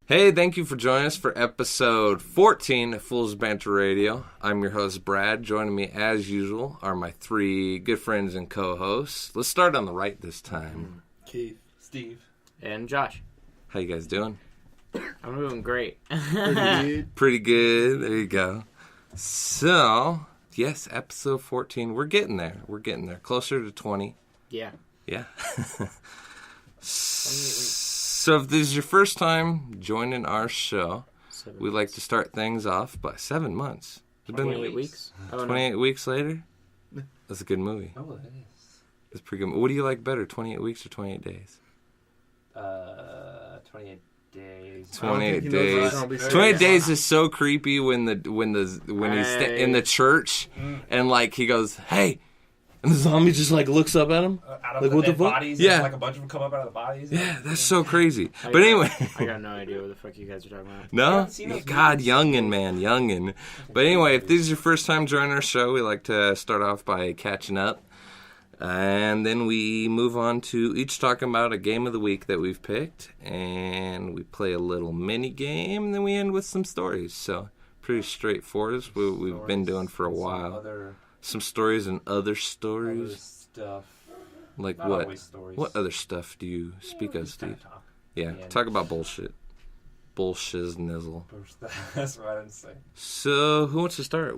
Hey, thank you for joining us for episode 14 of Fool's Banter Radio. I'm your host, Brad. Joining me, as usual, are my three good friends and co-hosts. Let's start on the right this time. Keith, Steve, and Josh. How you guys doing? I'm doing great. pretty good. Pretty good. There you go. So, yes, episode 14. We're getting there. Closer to 20. Yeah. Yeah. So if this is your first time joining our show, we like to start things off by 7 months. It's been 28 weeks. 28 weeks later? That's a good movie. Oh, it is. It's pretty good. What do you like better, 28 weeks or 28 days? 28 days. 28 days. 28 days is so creepy when he's in the church and like he goes, "Hey," and the zombie just like looks up at him. Out of like, the what dead the fuck? bodies, yeah, like a bunch of them come up out of the bodies. Yeah, that's so crazy. But anyway, I got no idea what the fuck you guys are talking about. No? God, youngin', man, youngin'. But anyway, if this is your first time joining our show, we like to start off by catching up. And then we move on to each talking about a game of the week that we've picked. And we play a little mini game, and then we end with some stories. So, pretty straightforward. It's what we've been doing for a while. Some stories and other stories. Other stuff. Like Not what? always stories. What other stuff do you speak of, Steve? Talk. Yeah, talk about bullshit. Bullshiznizzle. That's what I didn't say. So, who wants to start?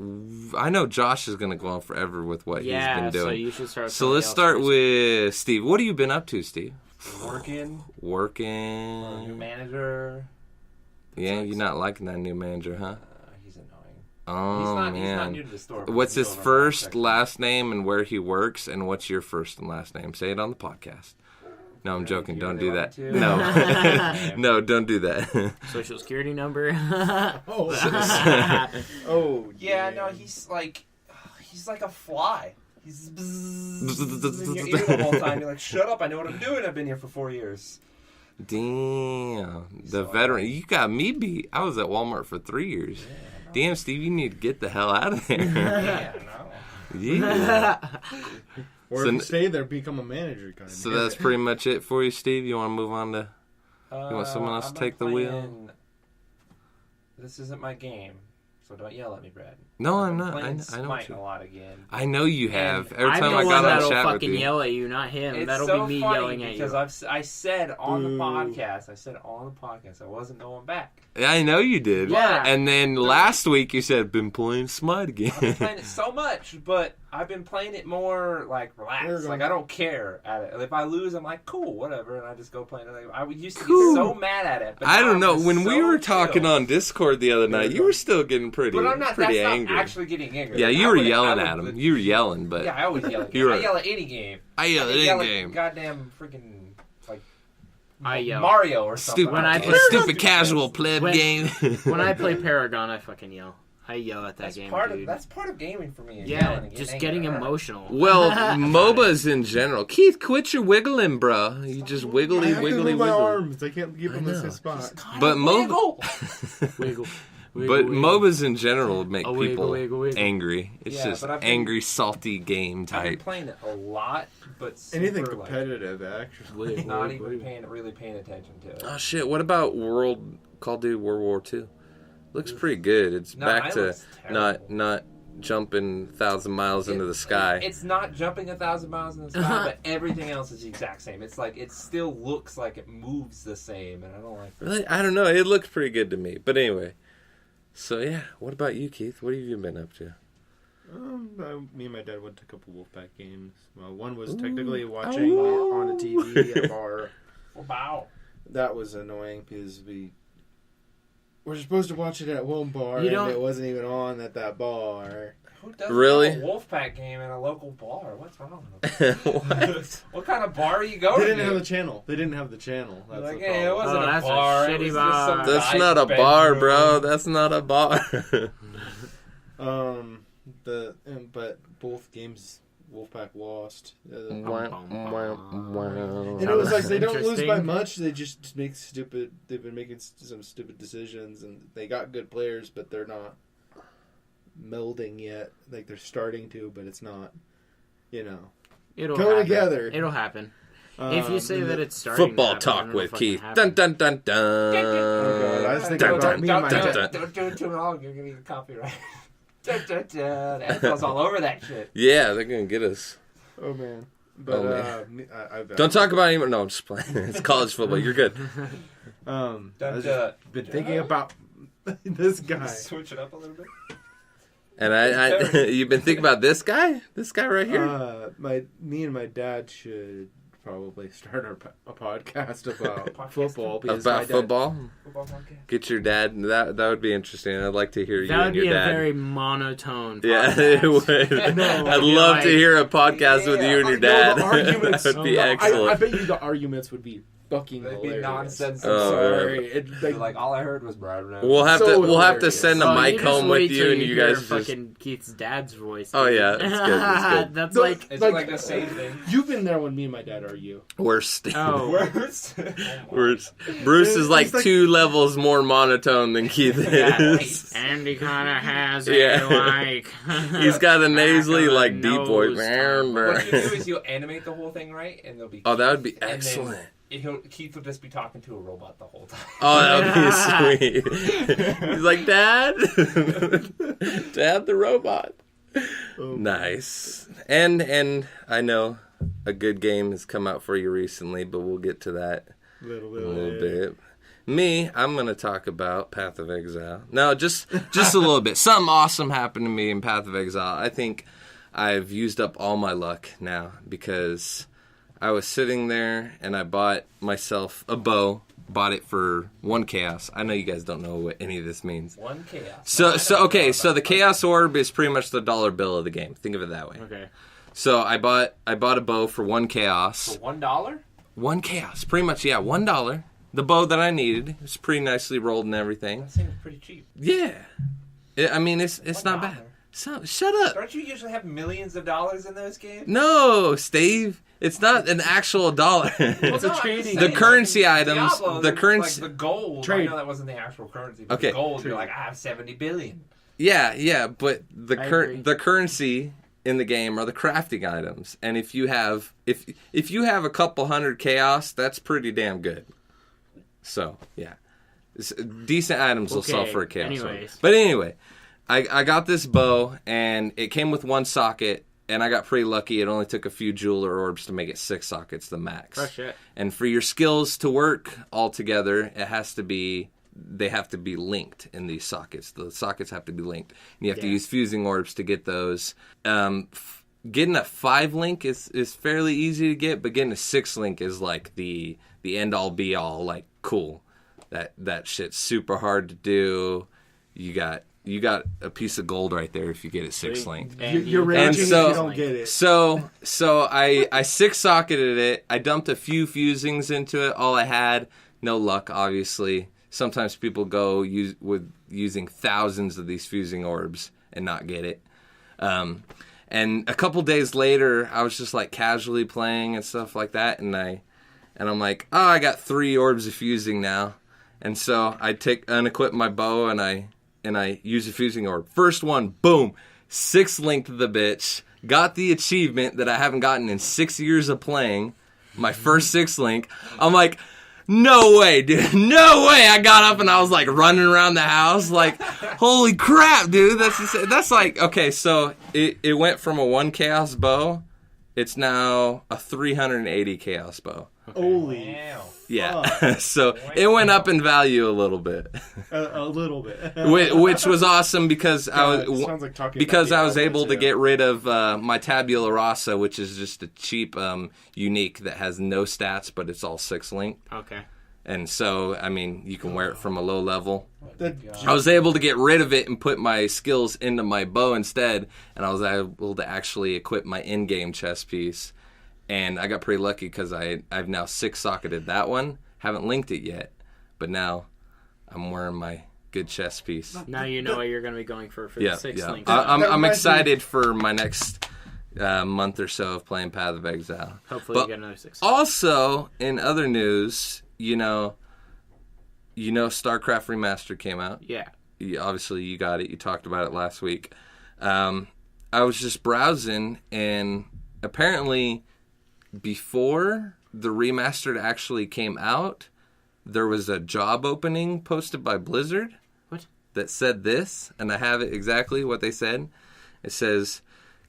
I know Josh is going to go on forever with what he's been doing. So you should start. So let's start with Steve. What have you been up to, Steve? Working. Working. New manager. Yeah, you're not liking that new manager, huh? He's annoying. Oh, man. He's not new to the store. What's his first, last name, and where he works, and what's your first and last name? Say it on the podcast. No, I'm joking. Don't do that. No. No, don't do that. Social security number. Oh, yeah, no, he's like a fly. He's in your ear the whole time. You're like, shut up, I know what I'm doing. I've been here for 4 years. Damn. The veteran. You got me beat. I was at Walmart for 3 years. Yeah, no. Damn, Steve, you need to get the hell out of there. Yeah, no. Yeah. Or if you stay there, become a manager kind of. So that's pretty much it for you, Steve? You want to move on to... You want someone else to take the wheel? This isn't my game, so don't yell at me, Brad. No, I'm not. Playing I know Smite you. a lot again. I know you have. Every I'm time the I one got on that'll chat with fucking you. yell at you, not him. It's That'll so be me funny yelling at you. because I said on the podcast, I wasn't going back. Yeah, I know you did. Yeah. And then last week you said, been playing Smite again. I've been playing it so much, but I've been playing it more like relaxed. Like I don't care at it. If I lose, I'm like, cool, whatever, and I just go play it. I used to get so mad at it. But I don't now know. I'm When we so were talking chill. on Discord the other night, you were still getting pretty, But I'm not. pretty That's angry. not actually getting angry. Yeah, you I were would- yelling I at would- him. You were yelling, but Yeah, I always yell at You games. were- I yell at any game. I yell at yell any at game. goddamn freaking like I yell. Mario or something. Stupid, When I play- stupid casual pleb When- game. When I play Paragon, I fucking yell. I yell at that that's game, part dude. of that's part of gaming for me. Is yeah, yelling and just angry. getting emotional. Well, MOBAs in general. Keith, quit your wiggling, bro. You just wiggly, I have to wiggly, move my wiggly. arms. I can't keep them in the same spot. But Wiggle. Wiggle. But MOBAs in general make A wiggle, people wiggle, wiggle. angry. It's Yeah, just but I've been- angry, salty game I've been type. playing it a lot, but super, Anything like, competitive, actually. not even really paying attention to it. Oh shit! What about Call of Duty World War II? Looks pretty good. It's No, back it to looks terrible. not jumping 1,000 miles into the sky. It's not jumping 1,000 miles in the sky, but everything else is the exact same. It's like it still looks like it moves the same, and I don't like that. Really, I don't know. It looks pretty good to me. But anyway, so yeah. What about you, Keith? What have you been up to? Me and my dad went to a couple Wolfpack games. Well, one was technically watching it on a TV at a bar. Wow. That was annoying because we were supposed to watch it at one bar You and don't- it wasn't even on at that bar. Who does Really? a Wolfpack game at a local bar? What's wrong with them? What? What kind of bar are you going They to? didn't have the channel. That's Like, the hey, it problem. wasn't Oh, a that's a bar. It shitty was bar. Just some That's guy's not a bar, bedroom. bro. That's not a bar. But both games Wolfpack lost. And Wow. it was like they don't lose by Interesting. much. They just make stupid. They've been making some stupid decisions, and they got good players, but they're not melding yet. Like they're starting to, but it's not. It'll Go happen. together. It'll happen. If you say that it's starting to Football happen, talk then with it'll fucking Keith. happen. Dun dun dun Oh, God, I was dun. thinking about me and my dad. Don't do it too long. You're gonna get copyright. The NFL's all over that shit. Yeah, they're gonna get us. Oh man. But Don't talk about anyone. No, I'm just playing. It's college football. You're good. I've been thinking about this guy. Switch it up a little bit. And I you've been thinking about this guy? This guy right here? Me and my dad should probably start a podcast about football. Because my About dad, football? Football podcast. Get your dad. That would be interesting. I'd like to hear you That would and be your a dad. very monotone. Yeah, podcast. it would. No, I'd love like- to hear a podcast with you and your dad. The arguments, That would be no, excellent. I bet you the arguments would be fucking They'd be hilarious. nonsense. I'm Oh, sorry. Like all I heard was blah, blah, blah. We'll have So to hilarious. send a Oh, mic you just home wait with you, till and you hear guys just. fucking Keith's dad's voice. Oh, dude. yeah, it's good, it's good. That's No, like It's like- like the same thing. You've been there when me and my dad argue. Worst. oh. Worse. Worst. Bruce is like He's like- 2 levels more monotone than Keith Yeah, is. Andy kind of has Yeah. a like. He's got a nasally, back of like, a deep voice. nose. What you do is you'll animate the whole thing right, and they'll be. Oh, that would be And then excellent. Keith will just be talking to a robot the whole time. Oh, that would be sweet. He's like, Dad? Dad the robot. Nice. And I know a good game has come out for you recently, but we'll get to that Little in a little bit. Me, I'm going to talk about Path of Exile. No, just a little bit. Something awesome happened to me in Path of Exile. I think I've used up all my luck now because I was sitting there and I bought myself a bow. Bought it for 1 chaos. I know you guys don't know what any of this means. 1 chaos. So the chaos orb is pretty much the dollar bill of the game. Think of it that way. Okay. So I bought a bow for 1 chaos. For $1? 1 chaos, pretty much, yeah, $1. The bow that I needed. It's pretty nicely rolled and everything. That seems pretty cheap. Yeah, I mean it's not bad. So shut up. Don't you usually have millions of dollars in those games? No, Steve. It's not an actual dollar. What's a No, I'm trading? just The saying, currency like, items, Diablo, the like currency. the gold. Trade. I know that wasn't the actual currency. But Okay. the gold, Trade. you're like, I have 70 billion. Yeah, but I agree. the currency in the game are the crafting items, and if you have a couple hundred chaos, that's pretty damn good. So yeah, decent items will sell Okay, for a chaos. orb. anyways. But anyway, I got this bow, and it came with 1 socket, and I got pretty lucky. It only took a few jeweler orbs to make it 6 sockets, the max. Oh shit. And for your skills to work all together, they have to be linked in these sockets. The sockets have to be linked. And you have to Yeah. use fusing orbs to get those. Getting a 5 link is fairly easy to get, but getting a 6 link is like the end all be all. Like, cool, that shit's super hard to do. You got a piece of gold right there if you get it 6 link. You're raging if so- you don't get it. So I 6 socketed it. I dumped a few fusings into it. All I had, no luck, obviously. Sometimes people go using thousands of these fusing orbs and not get it. And a couple days later, I was just like casually playing and stuff like that, and I'm like, oh, I got 3 orbs of fusing now, and so I unequip my bow and I use a fusing orb. First one, boom, 6 linked the bitch. Got the achievement that I haven't gotten in 6 years of playing. My first 6 link. I'm like, no way, dude. No way. I got up and I was like running around the house like, holy crap, dude. That's like, okay, so it went from a 1 chaos bow. It's now a 380 chaos bow. Holy Wow. Yeah. So it went up in value a little bit. a little bit. Which was awesome because God, it sounds like talking because about I was Diablo, able to too. get rid of my tabula rasa, which is just a cheap unique that has no stats, but it's all 6 linked. Okay. And so, I mean, you can wear it from a low level. That- I was able to get rid of it and put my skills into my bow instead, and I was able to actually equip my in-game chest piece. And I got pretty lucky because I've now 6 socketed that one. Haven't linked it yet, but now I'm wearing my good chest piece. Now you know what you're going to be going for Yeah, the 6 yeah. link. I'm That reminds me- excited for my next month or so of playing Path of Exile. Hopefully But you get another 6. Also, in other news, you know, Starcraft Remastered came out. Yeah. Obviously, you got it. You talked about it last week. I was just browsing, and apparently before the remastered actually came out, there was a job opening posted by Blizzard. What? That said this, and I have it exactly what they said. It says,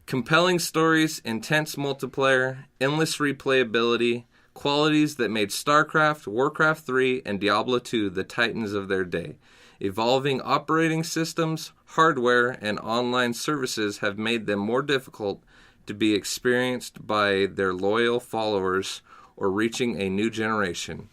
compelling stories, intense multiplayer, endless replayability, qualities that made Starcraft, Warcraft 3, and Diablo 2 the titans of their day. Evolving operating systems, hardware, and online services have made them more difficult to be experienced by their loyal followers or reaching a new generation.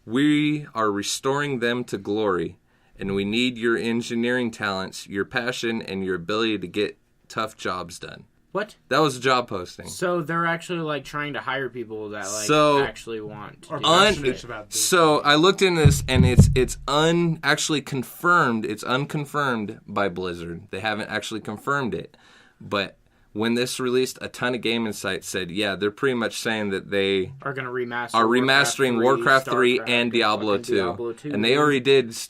We are restoring them to glory, and we need your engineering talents, your passion, and your ability to get tough jobs done. What? That was a job posting. So they're actually like trying to hire people that like actually want to Or do passionate shit. about this. So I looked into this, and it's actually confirmed. It's unconfirmed by Blizzard. They haven't actually confirmed it. But when this released, a ton of gaming sites said, yeah, they're pretty much saying that they Are going to remaster. are remastering Warcraft 3 Starcraft, and Diablo fucking 2. Diablo 2. And they already did. This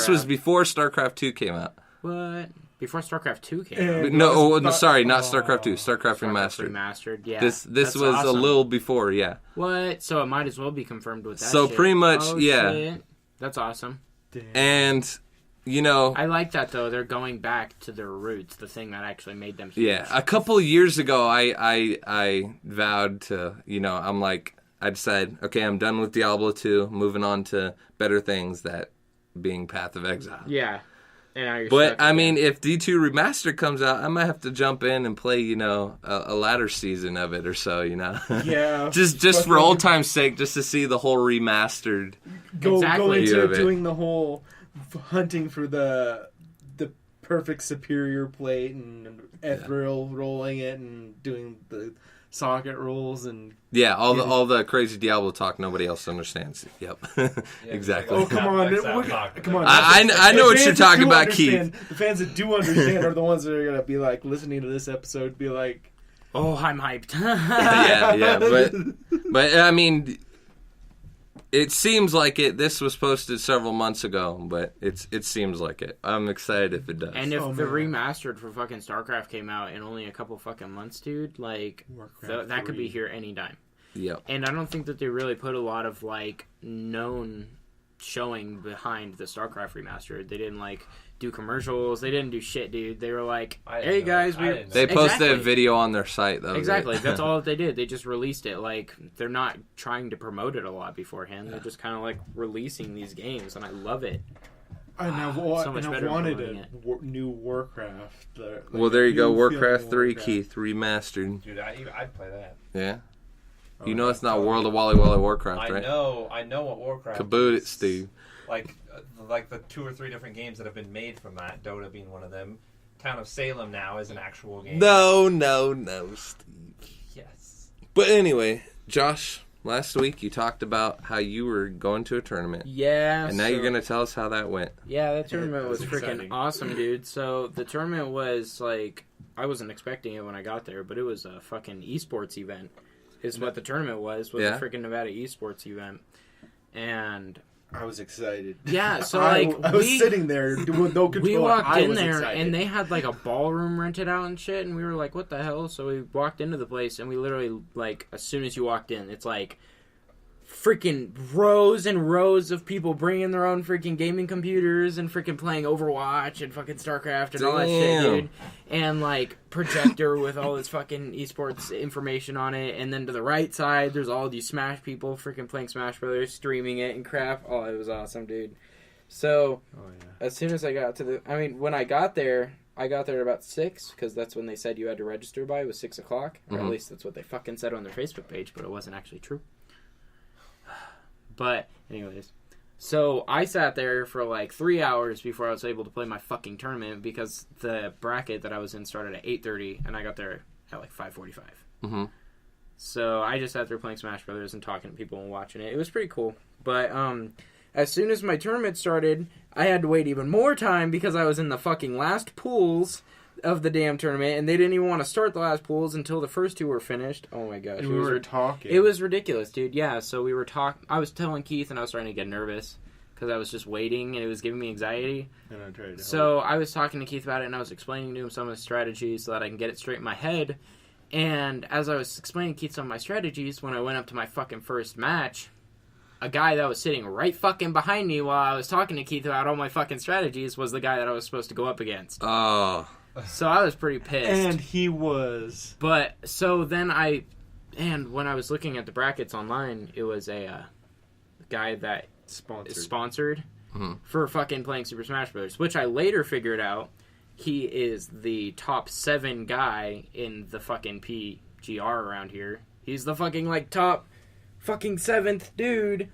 was Starcraft. before StarCraft 2 came out. What? Before StarCraft 2 came And- out. No, sorry, not StarCraft 2. StarCraft StarCraft Remastered. remastered, yeah. This That's was awesome. a little before, yeah. What? So it might as well be confirmed with that. So shit. pretty much, Oh, yeah. shit. That's awesome. Damn. And, you know, I like that though. They're going back to their roots, the thing that actually made them huge. yeah, a couple of years ago, I vowed to, you know, I decided, okay, I'm done with Diablo 2, moving on to better things, that being Path of Exile. Yeah. And now you're But, stuck I again. mean, if D2 Remastered comes out, I might have to jump in and play, you know, a latter season of it or so, you know. Yeah. just for old time's sake, just to see the whole remastered. Go Exactly. into View of it. doing the whole hunting for the perfect superior plate and ethereal rolling it and doing the socket rolls and Yeah, all the crazy Diablo talk nobody else understands. Yep, exactly. oh come on, come on. I know The what you're fans that talking do about, understand- The fans that do understand are the ones that are gonna be like listening to this episode, be like, oh, I'm hyped. yeah, but I mean, it seems like it. This was posted several months ago, but it seems like it. I'm excited if it does. And if Oh, the man. remastered for fucking StarCraft came out in only a couple fucking months, dude, like Warcraft that could be 3. here anytime. Yep. And I don't think that they really put a lot of like known showing behind the StarCraft remastered. They didn't like do commercials. They didn't do shit, dude. They were like, I didn't "Hey know guys, that. I didn't know They that. posted a Exactly. video on their site though. Exactly. That's all that they did. They just released it. Like they're not trying to promote it a lot beforehand. They're just kind of like releasing these games, and I love it. and I've, So much better wanted promoting a it. new Warcraft. Like Well, there you a go. new Warcraft feeling 3, Warcraft. Keith, remastered. Dude, I'd play that. Yeah. Oh, You know it's not World of Wally Wally Warcraft, right? I know what Warcraft Kaboot it, is. Steve. Like the 2 or 3 different games that have been made from that, Dota being one of them. Town of Salem now is an actual game. No, Steve. Yes. But anyway, Josh, last week you talked about how you were going to a tournament. Yeah. And now so- you're going to tell us how that went. Yeah, that tournament was That's freaking exciting. awesome, dude. So the tournament was like, I wasn't expecting it when I got there, but it was a fucking esports event. Is what the tournament was Yeah. a freaking Nevada esports event, and I was excited. yeah, so I like was we sitting there with no control. we walked I in was there excited. and they had like a ballroom rented out and shit, and we were like, what the hell? So we walked into the place and we literally like as soon as you walked in, it's like freaking rows and rows of people bringing their own freaking gaming computers and freaking playing Overwatch and fucking Starcraft and all that shit, Damn. dude. And like projector with all this fucking esports information on it. And then to the right side, there's all these Smash people freaking playing Smash Brothers, streaming it and crap. Oh, it was awesome, dude. So Oh, yeah. as soon as I got to when I got there at about 6, because that's when they said you had to register by. It was 6 o'clock, or at Mhm. least that's what they fucking said on their Facebook page, but it wasn't actually true. But anyways, so I sat there for like 3 hours before I was able to play my fucking tournament because the bracket that I was in started at 8:30 and I got there at like 5:45. Mm-hmm. So I just sat there playing Smash Brothers and talking to people and watching it. It was pretty cool. But as soon as my tournament started, I had to wait even more time because I was in the fucking last pools of the damn tournament, and they didn't even want to start the last pools until the first 2 were finished. Oh my gosh. And It we was were talking. it was ridiculous, dude. Yeah, so we were talking. I was telling Keith, and I was starting to get nervous because I was just waiting, and it was giving me anxiety. And I tried to So I was talking to Keith about it, and I was explaining to him some of the strategies so that I can get it straight in my head. And as I was explaining to Keith some of my strategies, when I went up to my fucking first match, a guy that was sitting right fucking behind me while I was talking to Keith about all my fucking strategies was the guy that I was supposed to go up against. Oh. So I was pretty pissed. And he was. But, so then and when I was looking at the brackets online, it was a guy that is sponsored for fucking playing Super Smash Bros., which I later figured out he is the top 7 guy in the fucking PGR around here. He's the fucking, like, top fucking 7th dude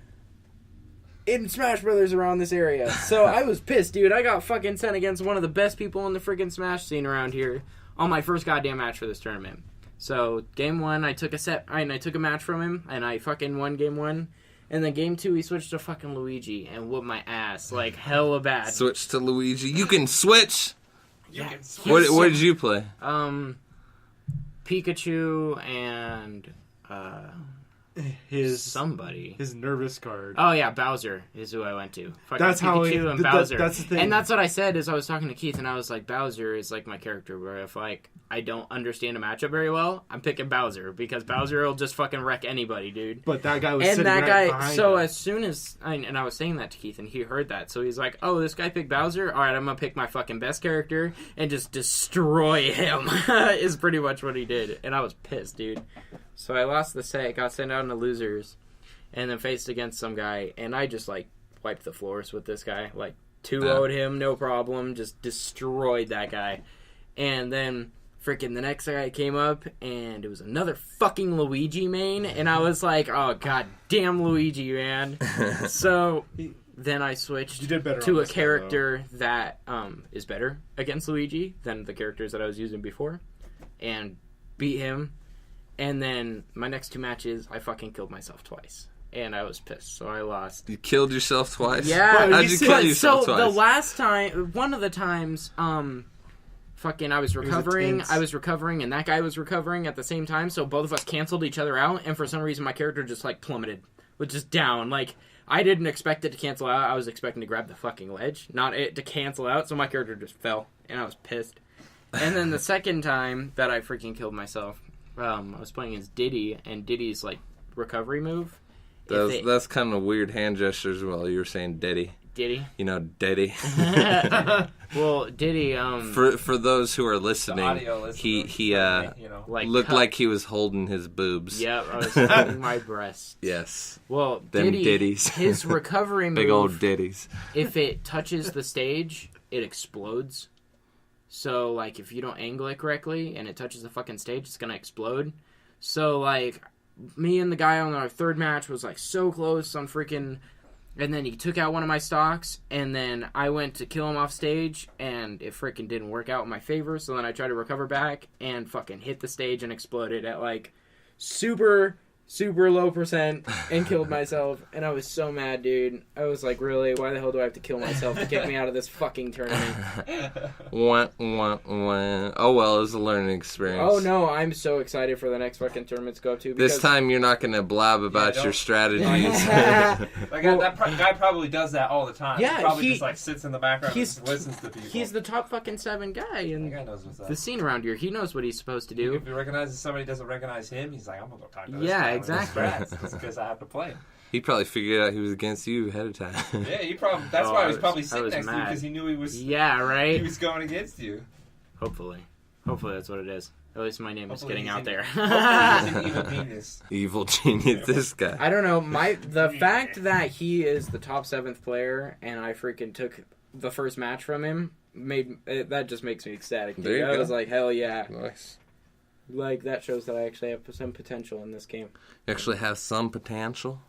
in Smash Brothers around this area. So I was pissed, dude. I got fucking sent against one of the best people in the freaking Smash scene around here on my first goddamn match for this tournament. So game 1, I took a match from him, and I fucking won game 1. And then game 2, he switched to fucking Luigi and whooped my ass like hella bad. Switch to Luigi. You can switch. Yeah. What did you play? Pikachu and somebody. His nervous card. Oh yeah, Bowser is who I went to. Fucking That's Pikachu and Bowser. That's the thing. And that's what I said as I was talking to Keith, and I was like, Bowser is like my character where if like I don't understand a matchup very well, I'm picking Bowser because Bowser will just fucking wreck anybody, dude. But that guy was and sitting that right guy. behind So him. as soon as I was saying that to Keith, and he heard that, so he's like, "Oh, this guy picked Bowser. All right, I'm gonna pick my fucking best character and just destroy him." Is pretty much what he did, and I was pissed, dude. So I lost the set, got sent out into losers, and then faced against some guy, and I just like wiped the floors with this guy, like 2-0'd him, no problem, just destroyed that guy, and then. Freaking the next guy came up, and it was another fucking Luigi main, and I was like, oh, god damn Luigi, man. So then I switched to a character that is better against Luigi than the characters that I was using before, and beat him. And then my next 2 matches, I fucking killed myself twice. And I was pissed, so I lost. You killed yourself twice? Yeah. How'd you kill yourself twice? So the last time, one of the times... fucking, I was recovering, and that guy was recovering at the same time, so both of us canceled each other out, and for some reason my character just, like, plummeted. Was just down. Like, I didn't expect it to cancel out, I was expecting to grab the fucking ledge, not it to cancel out, so my character just fell, and I was pissed. And then the second time that I freaking killed myself, I was playing as Diddy, and Diddy's, like, recovery move. That's kind of weird hand gestures while you were saying Diddy. Diddy? You know, Diddy. Well, Diddy, For those who are listening, he like looked like he was holding his boobs. Yep, I was holding my breast. Yes. Well, Them Diddies. His recovery move... Big old Diddies. If it touches the stage, it explodes. So, like, if you don't angle it correctly and it touches the fucking stage, it's gonna explode. So, like, me and the guy on our third match was, like, so close on freaking... And then he took out one of my stocks, and then I went to kill him off stage, and it freaking didn't work out in my favor, so then I tried to recover back, and fucking hit the stage and exploded at, like, super low percent, and killed myself, and I was so mad, dude. I was like, really? Why the hell do I have to kill myself to get me out of this fucking tournament? Wah, wah, wah. Oh, well, it was a learning experience. Oh, no, I'm so excited for the next fucking tournament to go to. This time you're not going to blab about your strategies. Like, that guy probably does that all the time. Yeah, he probably just, like, sits in the background and listens to people. He's the top fucking 7 guy in that guy knows what's up. the scene around here. He knows what he's supposed to do. If he recognizes somebody doesn't recognize him, he's like, I'm going to go talk to this Yeah, guy. exactly. Just because I have to play him. He probably figured out he was against you ahead of time. Yeah, that's why he was probably sitting next to you, because he knew he was right? he was going against you. Hopefully that's what it is. At least my name is getting out there. He's an evil genius. Evil genius, this guy. I don't know. The fact that he is the top 7th player and I freaking took the first match from him that just makes me ecstatic. Dude. There you I go. was like, hell yeah. Nice. Like, that shows that I actually have some potential in this game. You actually have some potential.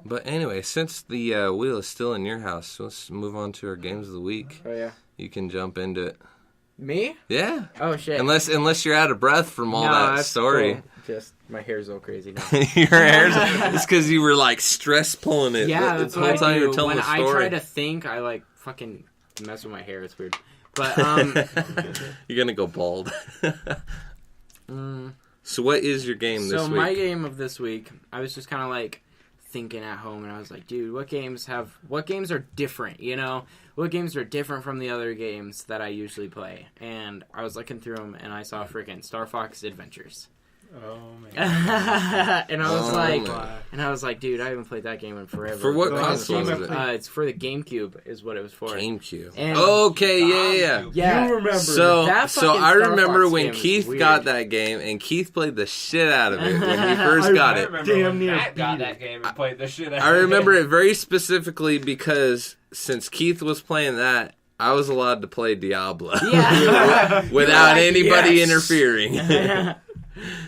But anyway, since the wheel is still in your house, let's move on to our games of the week. Oh, yeah. You can jump into it. Me? Yeah. Oh, shit. Unless you're out of breath from all that that's story. Cool. Just, my hair's all crazy now. Your hair's... It's because you were, like, stress pulling it. Yeah, the that's whole what time I do. you were telling When the story. I try to think, I, like, fucking mess with my hair. It's weird. But, You're going to go bald. So what is your game this week? So my game of this week, I was just kind of, like, thinking at home, and I was like, dude, what games are different, you know? What games are different from the other games that I usually play? And I was looking through them, and I saw freaking Star Fox Adventures. Oh man! and I was like, dude, I haven't played that game in forever. For what console is it? It's for the GameCube, is what it was for. GameCube. And okay, yeah. You remember? So I remember when Keith weird. got that game, and Keith played the shit out of it when he first got it. Damn near Matt got that game and played the shit out of it. I remember it very specifically because since Keith was playing that, I was allowed to play Diablo without anybody interfering.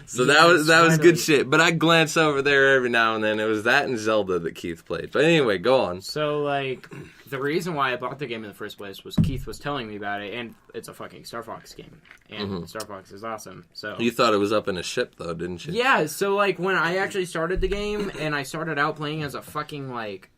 So that was good shit. But I glance over there every now and then. It was that and Zelda that Keith played. But anyway, go on. So, like, the reason why I bought the game in the first place was Keith was telling me about it, and it's a fucking Star Fox game. And Star Fox is awesome. So You thought it was up in a ship, though, didn't you? Yeah, so, like, when I actually started the game, and I started out playing as a fucking, like,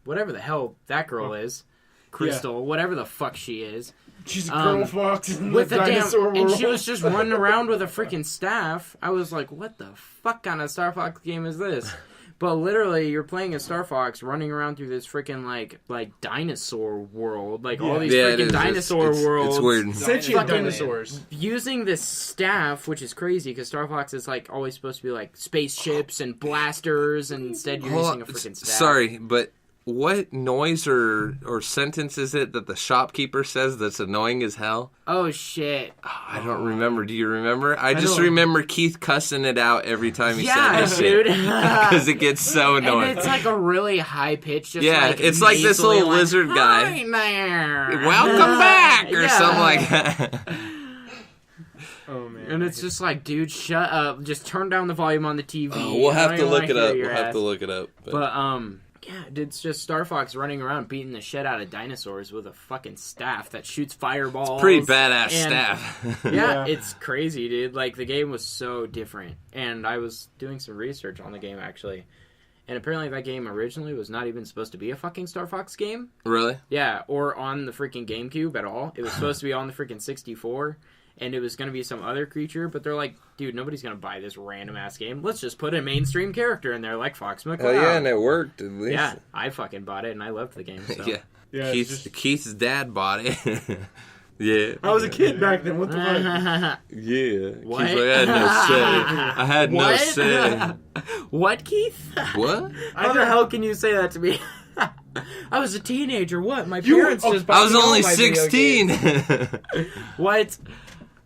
whatever the hell that girl is. Crystal, whatever the fuck she is. She's a girl fox in with the the dinosaur world. and she was just running around with a freaking staff. I was like, what the fuck kind of Star Fox game is this? But literally, you're playing a Star Fox running around through this freaking, like dinosaur world. Like, all these freaking dinosaur worlds. It's weird. Sentient dinosaurs. Using this staff, which is crazy, because Star Fox is, like, always supposed to be, like, spaceships and blasters, and instead you're using a freaking staff. Sorry, but what noise or sentence is it that the shopkeeper says that's annoying as hell? Oh, shit. Oh, I don't remember. Do you remember? I just remember Keith cussing it out every time he said this shit. Because it gets so annoying. And it's like a really high pitch. It's like this little lizard guy. Hi there. Welcome back! Or something like that. Oh man! And it's just like, dude, shut up. Just turn down the volume on the TV. Oh, we'll have to look it up. We'll have to look it up. But yeah, it's just Star Fox running around beating the shit out of dinosaurs with a fucking staff that shoots fireballs. It's pretty badass staff. Yeah, it's crazy, dude. Like, the game was so different. And I was doing some research on the game, actually. And apparently that game originally was not even supposed to be a fucking Star Fox game. Really? Yeah, or on the freaking GameCube at all. It was supposed to be on the freaking 64. And it was going to be some other creature, but they're like, dude, nobody's going to buy this random-ass game. Let's just put a mainstream character in there like Fox McCloud. Oh, yeah, and it worked, at least. Yeah, I fucking bought it, and I loved the game. So. Yeah, Keith's dad bought it. Yeah. I was a kid back then. What the fuck? Yeah. What? Keith's like, I had no say. What, Keith? What? How the hell can you say that to me? I was a teenager. What? My parents just bought I was me all only my video 16. games. What?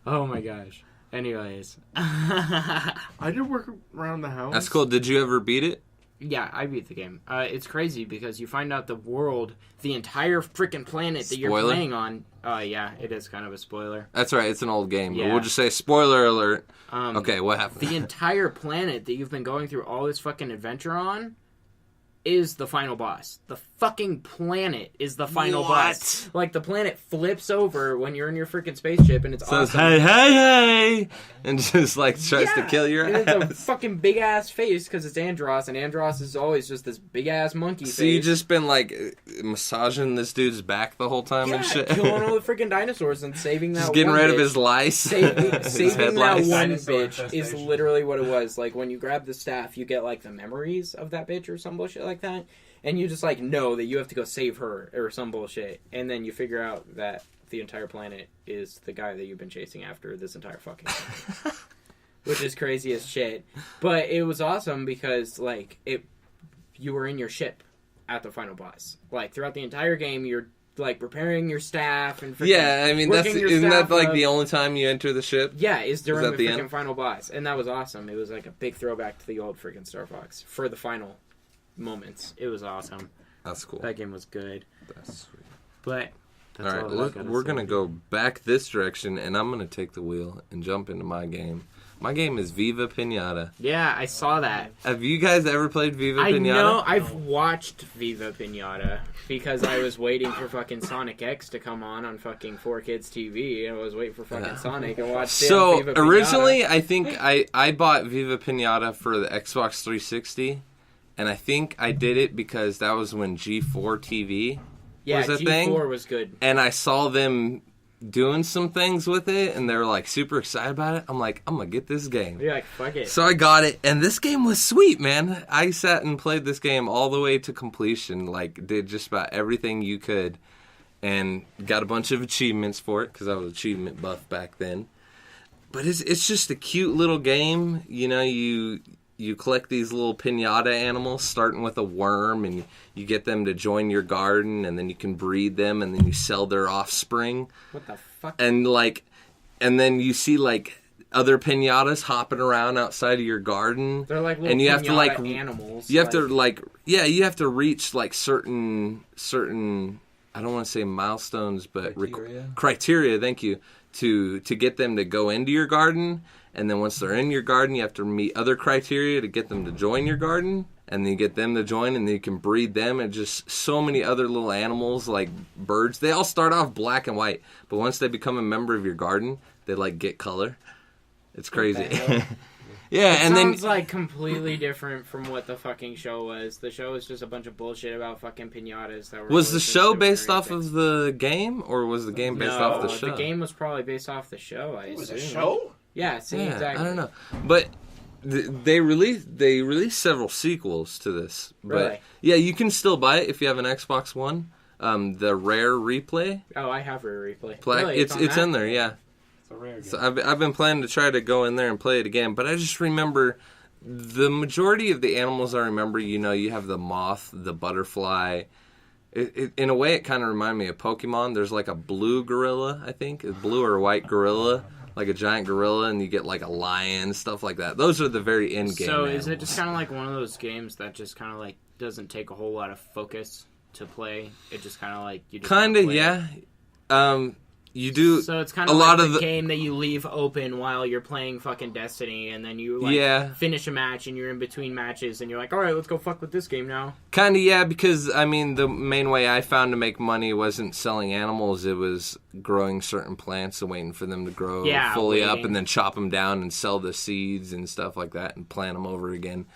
Oh my gosh. Anyways. I did work around the house. That's cool. Did you ever beat it? Yeah, I beat the game. It's crazy because you find out the world, the entire freaking planet that you're playing on. Yeah, it is kind of a spoiler. That's right. It's an old game. Yeah. But we'll just say spoiler alert. Okay, what happened? The entire planet that you've been going through all this fucking adventure on is the final boss. The fucking planet is the final boss. Like, the planet flips over when you're in your freaking spaceship, and it's says, awesome. hey, and just, like, tries to kill your and ass. it's a fucking big-ass face, because it's Andros, and Andros is always just this big-ass monkey face. So you just been, like, massaging this dude's back the whole time and shit? killing all the freaking dinosaurs and saving that just getting one rid bitch. of his lice. Saving that lice. one Dinosaur bitch infestation. is literally what it was. Like, when you grab the staff, you get, like, the memories of that bitch or some bullshit like that. And you just, like, know that you have to go save her or some bullshit. And then you figure out that the entire planet is the guy that you've been chasing after this entire fucking time. Which is crazy as shit. But it was awesome because, like, you were in your ship at the final boss. Like, throughout the entire game, you're, like, preparing your staff and freaking Yeah, I mean, isn't that, like, up. the only time you enter the ship? Yeah, it's during the the freaking end? final boss. And that was awesome. It was, like, a big throwback to the old freaking Star Fox for the final moments. It was awesome. That's cool. That game was good. That's sweet. But that's All right, we're going to go back this direction, and I'm going to take the wheel and jump into my game. My game is Viva Pinata. Yeah, I saw that. Have you guys ever played Viva I Pinata? know. I've watched Viva Pinata because I was waiting for fucking Sonic X to come on fucking 4Kids TV, and I was waiting for fucking Sonic and watched So, Viva Pinata. originally, I think I bought Viva Pinata for the Xbox 360, and I think I did it because that was when G4 TV was a G4 thing. was good. And I saw them doing some things with it, and they're like super excited about it. I'm like, I'm gonna get this game. You're like, fuck it. So I got it, and this game was sweet, man. I sat and played this game all the way to completion, like did just about everything you could, and got a bunch of achievements for it because I was achievement buff back then. But it's just a cute little game. You know, you collect these little piñata animals, starting with a worm, and you get them to join your garden, and then you can breed them, and then you sell their offspring. What the fuck? And then you see like other piñatas hopping around outside of your garden. They're like little and you have to like animals. You have to you have to reach like certain I don't want to say milestones, but criteria. Thank you to get them to go into your garden. And then once they're in your garden, you have to meet other criteria to get them to join your garden. And then you get them to join, and then you can breed them. And just so many other little animals, like birds. They all start off black and white. But once they become a member of your garden, they, like, get color. It's crazy. Yeah, and then... sounds, like, completely different from what the fucking show was. The show was just a bunch of bullshit about fucking piñatas. That were was the show based off of the game? Or was the game based off the show? The game was probably based off the show, I assume. It was a show? Yeah, exactly. I don't know. But they released several sequels to this. But really? Yeah, you can still buy it if you have an Xbox One. The Rare Replay. Oh, I have Rare Replay. Really? It's in there, yeah. It's a rare game. So I've been planning to try to go in there and play it again, but I just remember the majority of the animals I remember, you know, you have the moth, the butterfly. In a way, it kind of reminded me of Pokemon. There's like a blue gorilla, I think. A blue or white gorilla. Like a giant gorilla, and you get like a lion, stuff like that. Those are the very end game. So is it just kind of like one of those games that just kind of like doesn't take a whole lot of focus to play? It just kind of like you just kind of, yeah. You do. So it's kind of like the game that you leave open while you're playing fucking Destiny, and then you like finish a match, and you're in between matches, and you're like, all right, let's go fuck with this game now. Kind of, yeah, because I mean, the main way I found to make money wasn't selling animals; it was growing certain plants and waiting for them to grow fully up, and then chop them down and sell the seeds and stuff like that, and plant them over again.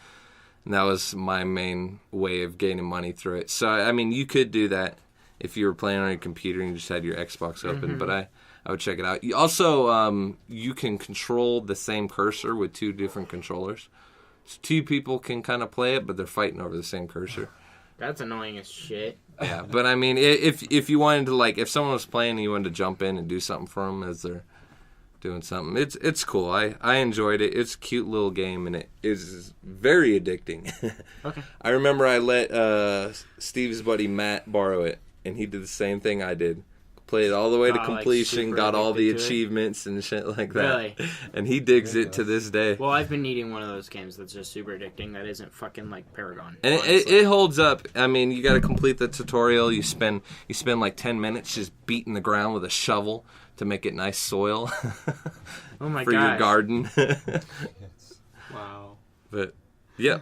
And that was my main way of gaining money through it. So I mean, you could do that if you were playing on your computer and you just had your Xbox open, but I would check it out. You also, you can control the same cursor with two different controllers. So two people can kind of play it, but they're fighting over the same cursor. That's annoying as shit. Yeah, but I mean, if you wanted to, like, if someone was playing and you wanted to jump in and do something for them as they're doing something, it's cool. I enjoyed it. It's a cute little game, and it is very addicting. Okay. I remember I let Steve's buddy Matt borrow it. And he did the same thing I did. Played it all the way to completion, got all the achievements and shit like that. Really? And he digs it to this day. Well, I've been needing one of those games that's just super addicting that isn't fucking like Paragon. And it holds up. I mean, you got to complete the tutorial. You spend like 10 minutes just beating the ground with a shovel to make it nice soil. Oh my god. For your garden. Wow. But yeah.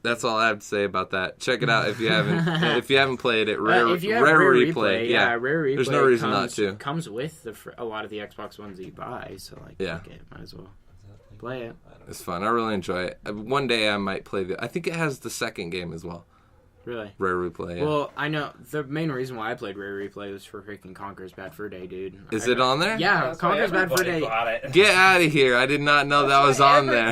That's all I have to say about that. Check it out if you haven't played it. Rare Replay. Yeah, Rare Replay. There's no reason not to. Comes with a lot of the Xbox Ones that you buy, so like, fuck it, might as well play it. It's fun. I really enjoy it. One day I might play I think it has the second game as well. Really? Rare Replay, yeah. Well, I know the main reason why I played Rare Replay was for freaking Conker's Bad Fur Day, dude. Is it on there? Yeah, Conker's Bad Fur Day. Get out of here. I did not know that was on there.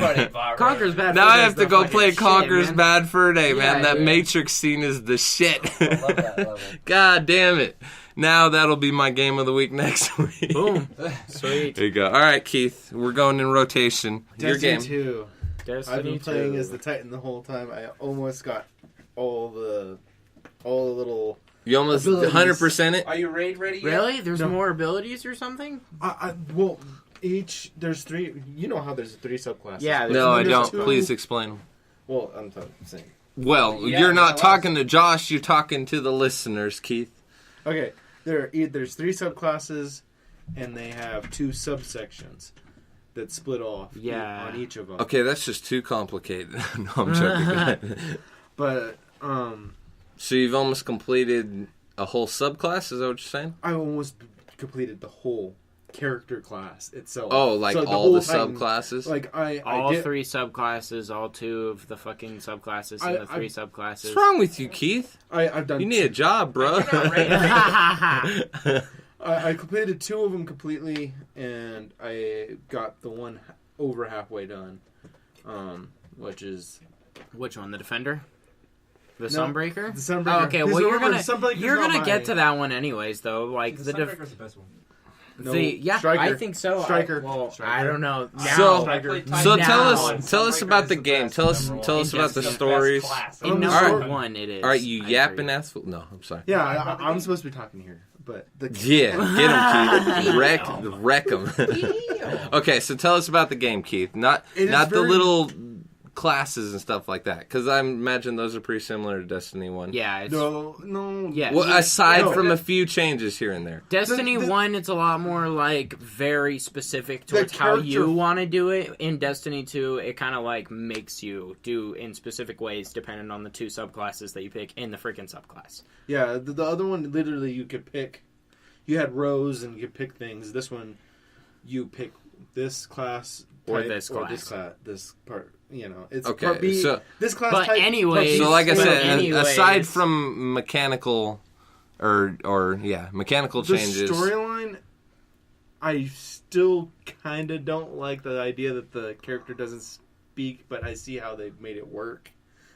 Conker's Bad Fur Day. Now I have to go play Conker's shit, Bad Fur Day, man. Yeah, that dude. Matrix scene is the shit. I love that level. God damn it. Now that'll be my game of the week next week. Boom. Sweet. There you go. All right, Keith. We're going in rotation. Your Destiny game. 2. Destiny I've been playing 2. as the Titan the whole time. I almost got all the little... You almost abilities. 100% it? Are you raid ready yet? Really? There's No. more abilities or something? Well, there's 3... You know how there's 3 subclasses. Yeah. No, I There's don't. 2. Please explain them. Well, I'm saying. Well, Yeah, you're not no, talking to Josh. You're talking to the listeners, Keith. Okay, there's 3 subclasses, and they have 2 subsections that split off on each of them. Okay, that's just too complicated. No, I'm joking. But, So you've almost completed a whole subclass? Is that what you're saying? I almost completed the whole character class itself. Oh, like So all the Titan, subclasses? Like All I did, 3 subclasses, all 2 of the fucking subclasses, and the 3 subclasses. What's wrong with you, Keith? I've done. You need a job, bro. I completed 2 of them completely, and I got the one over halfway done, which is Which one? The Defender? The No, Sunbreaker? the Sunbreaker. Oh, okay, Because well remember, Sunbreaker's you're not gonna my- get to that one anyways, though. Like The the Sunbreaker's the best one. No, yeah, Striker. I think so. Striker. Well, Striker. I don't know. Now, So- I played Titan So Now. tell us about the game. Tell us In about the Destiny. stories. in Oh, number alright. 1, it is. All right, you I yapping agree. ass. No, I'm sorry. Yeah, I'm supposed to be talking here, but Yeah, get him, Keith. Wreck him. Okay, so tell us about the game, Keith. Not It is the very- little classes and stuff like that, because I imagine those are pretty similar to Destiny 1. Yeah, it's, no. yeah. Well, aside No. from a few changes here and there. Destiny the- 1, it's a lot more, like, very specific The towards how character- you want to do it. In Destiny 2, it kind of, like, makes you do in specific ways depending on the 2 subclasses that you pick in the freaking subclass. Yeah, the other one, literally, you could pick. You had rows and you could pick things. This one, you pick this class Or type, this or this class. class, this part. You know, it's Okay, part B. so- This class But type. anyways- So, like I But said, anyways- aside from mechanical, mechanical the changes. storyline, I still kind of don't like the idea that the character doesn't speak, but I see how they made it work.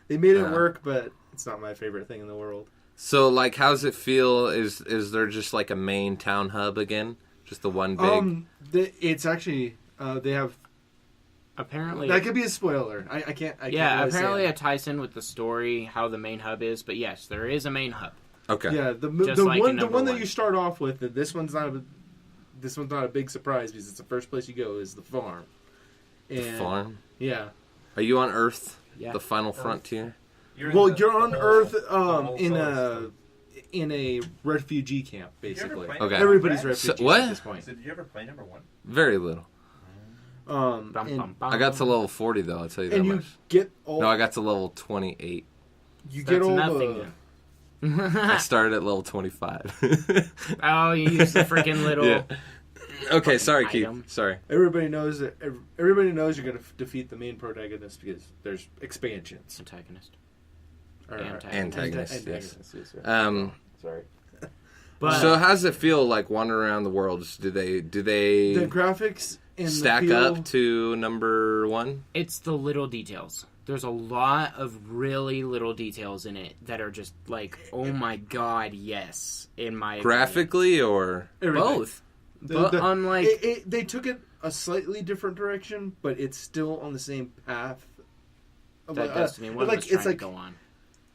They made it work, but it's not my favorite thing in the world. So, like, how's it feel? Is there just like a main town hub again? Just the one big. It's actually they have. Apparently, That could be a spoiler. I can't. I yeah, can't really apparently say it ties in with the story, how the main hub is. But yes, there is a main hub. Okay. Yeah, the Just like in one number that one. you start off with. This one's not a big surprise because it's the first place you go is the farm. The And, farm. Yeah. Are you on Earth? Yeah. The final frontier. You're on Earth in a refugee camp basically. Okay. Everybody's Refugees refugees what? at this point. Did you ever play number 1? Very little. Bum, And, bum, bum. I got to level 40 though. I'll tell you that and you much. get all No, I got to level 28. you That's get all nothing. I started at level 25. Oh, you use the freaking little. Yeah. Okay, sorry, item. Keith. Sorry. everybody knows that everybody knows you're going to defeat the main protagonist because there's expansions. Antagonist. Or- Antagonist, yes. Sorry. But So how does it feel like wandering around the world? Do they The graphics and stack the feel, up to number 1? it's the little details. There's a lot of really little details in it that are just like, oh my god, yes. In my opinion. Graphically or everything. both. But unlike They took it a slightly different direction, but it's still on the same path. that Destiny 1 like was trying it's like to go on.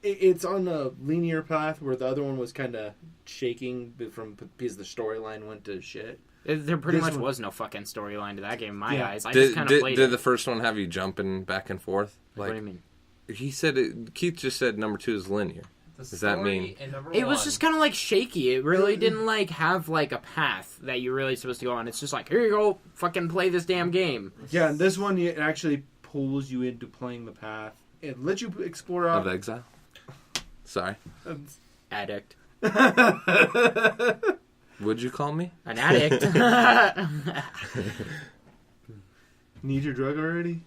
it's on a linear path where the other one was kind of shaking because the storyline went to shit. There pretty This much one- was no fucking storyline to that game in my Yeah. eyes. I just kind of played did it. the first one have you jumping back and forth? What do you mean? He said Keith just said number 2 is linear. Does that mean- It was just kind of like shaky. It really didn't like have like a path that you're really supposed to go on. It's just like, here you go, fucking play this damn game. Yeah, and this one it actually pulls you into playing the path. It lets you explore Of out. Exile? Sorry. Addict. Would you call me? An addict. Need your drug already?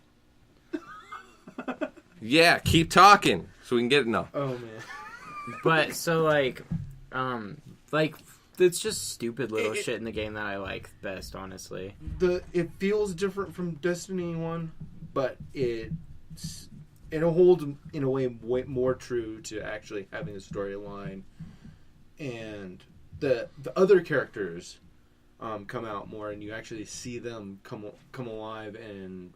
Yeah, keep talking so we can get it. No. Oh man. But so like it's just stupid little It- shit in the game that I like best, honestly. It feels different from Destiny 1, but it'll hold in a way more true to actually having a storyline, and the other characters come out more, and you actually see them come alive and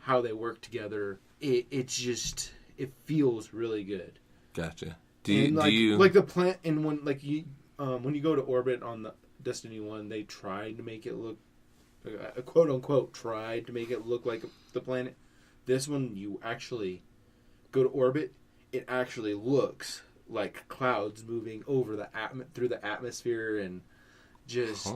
how they work together. It feels really good. Gotcha. And Do you like the plant and when you go to orbit on the Destiny 1, they tried to make it look quote unquote tried to make it look like the planet. This one, you actually go to orbit, it actually looks like clouds moving over through the atmosphere, and just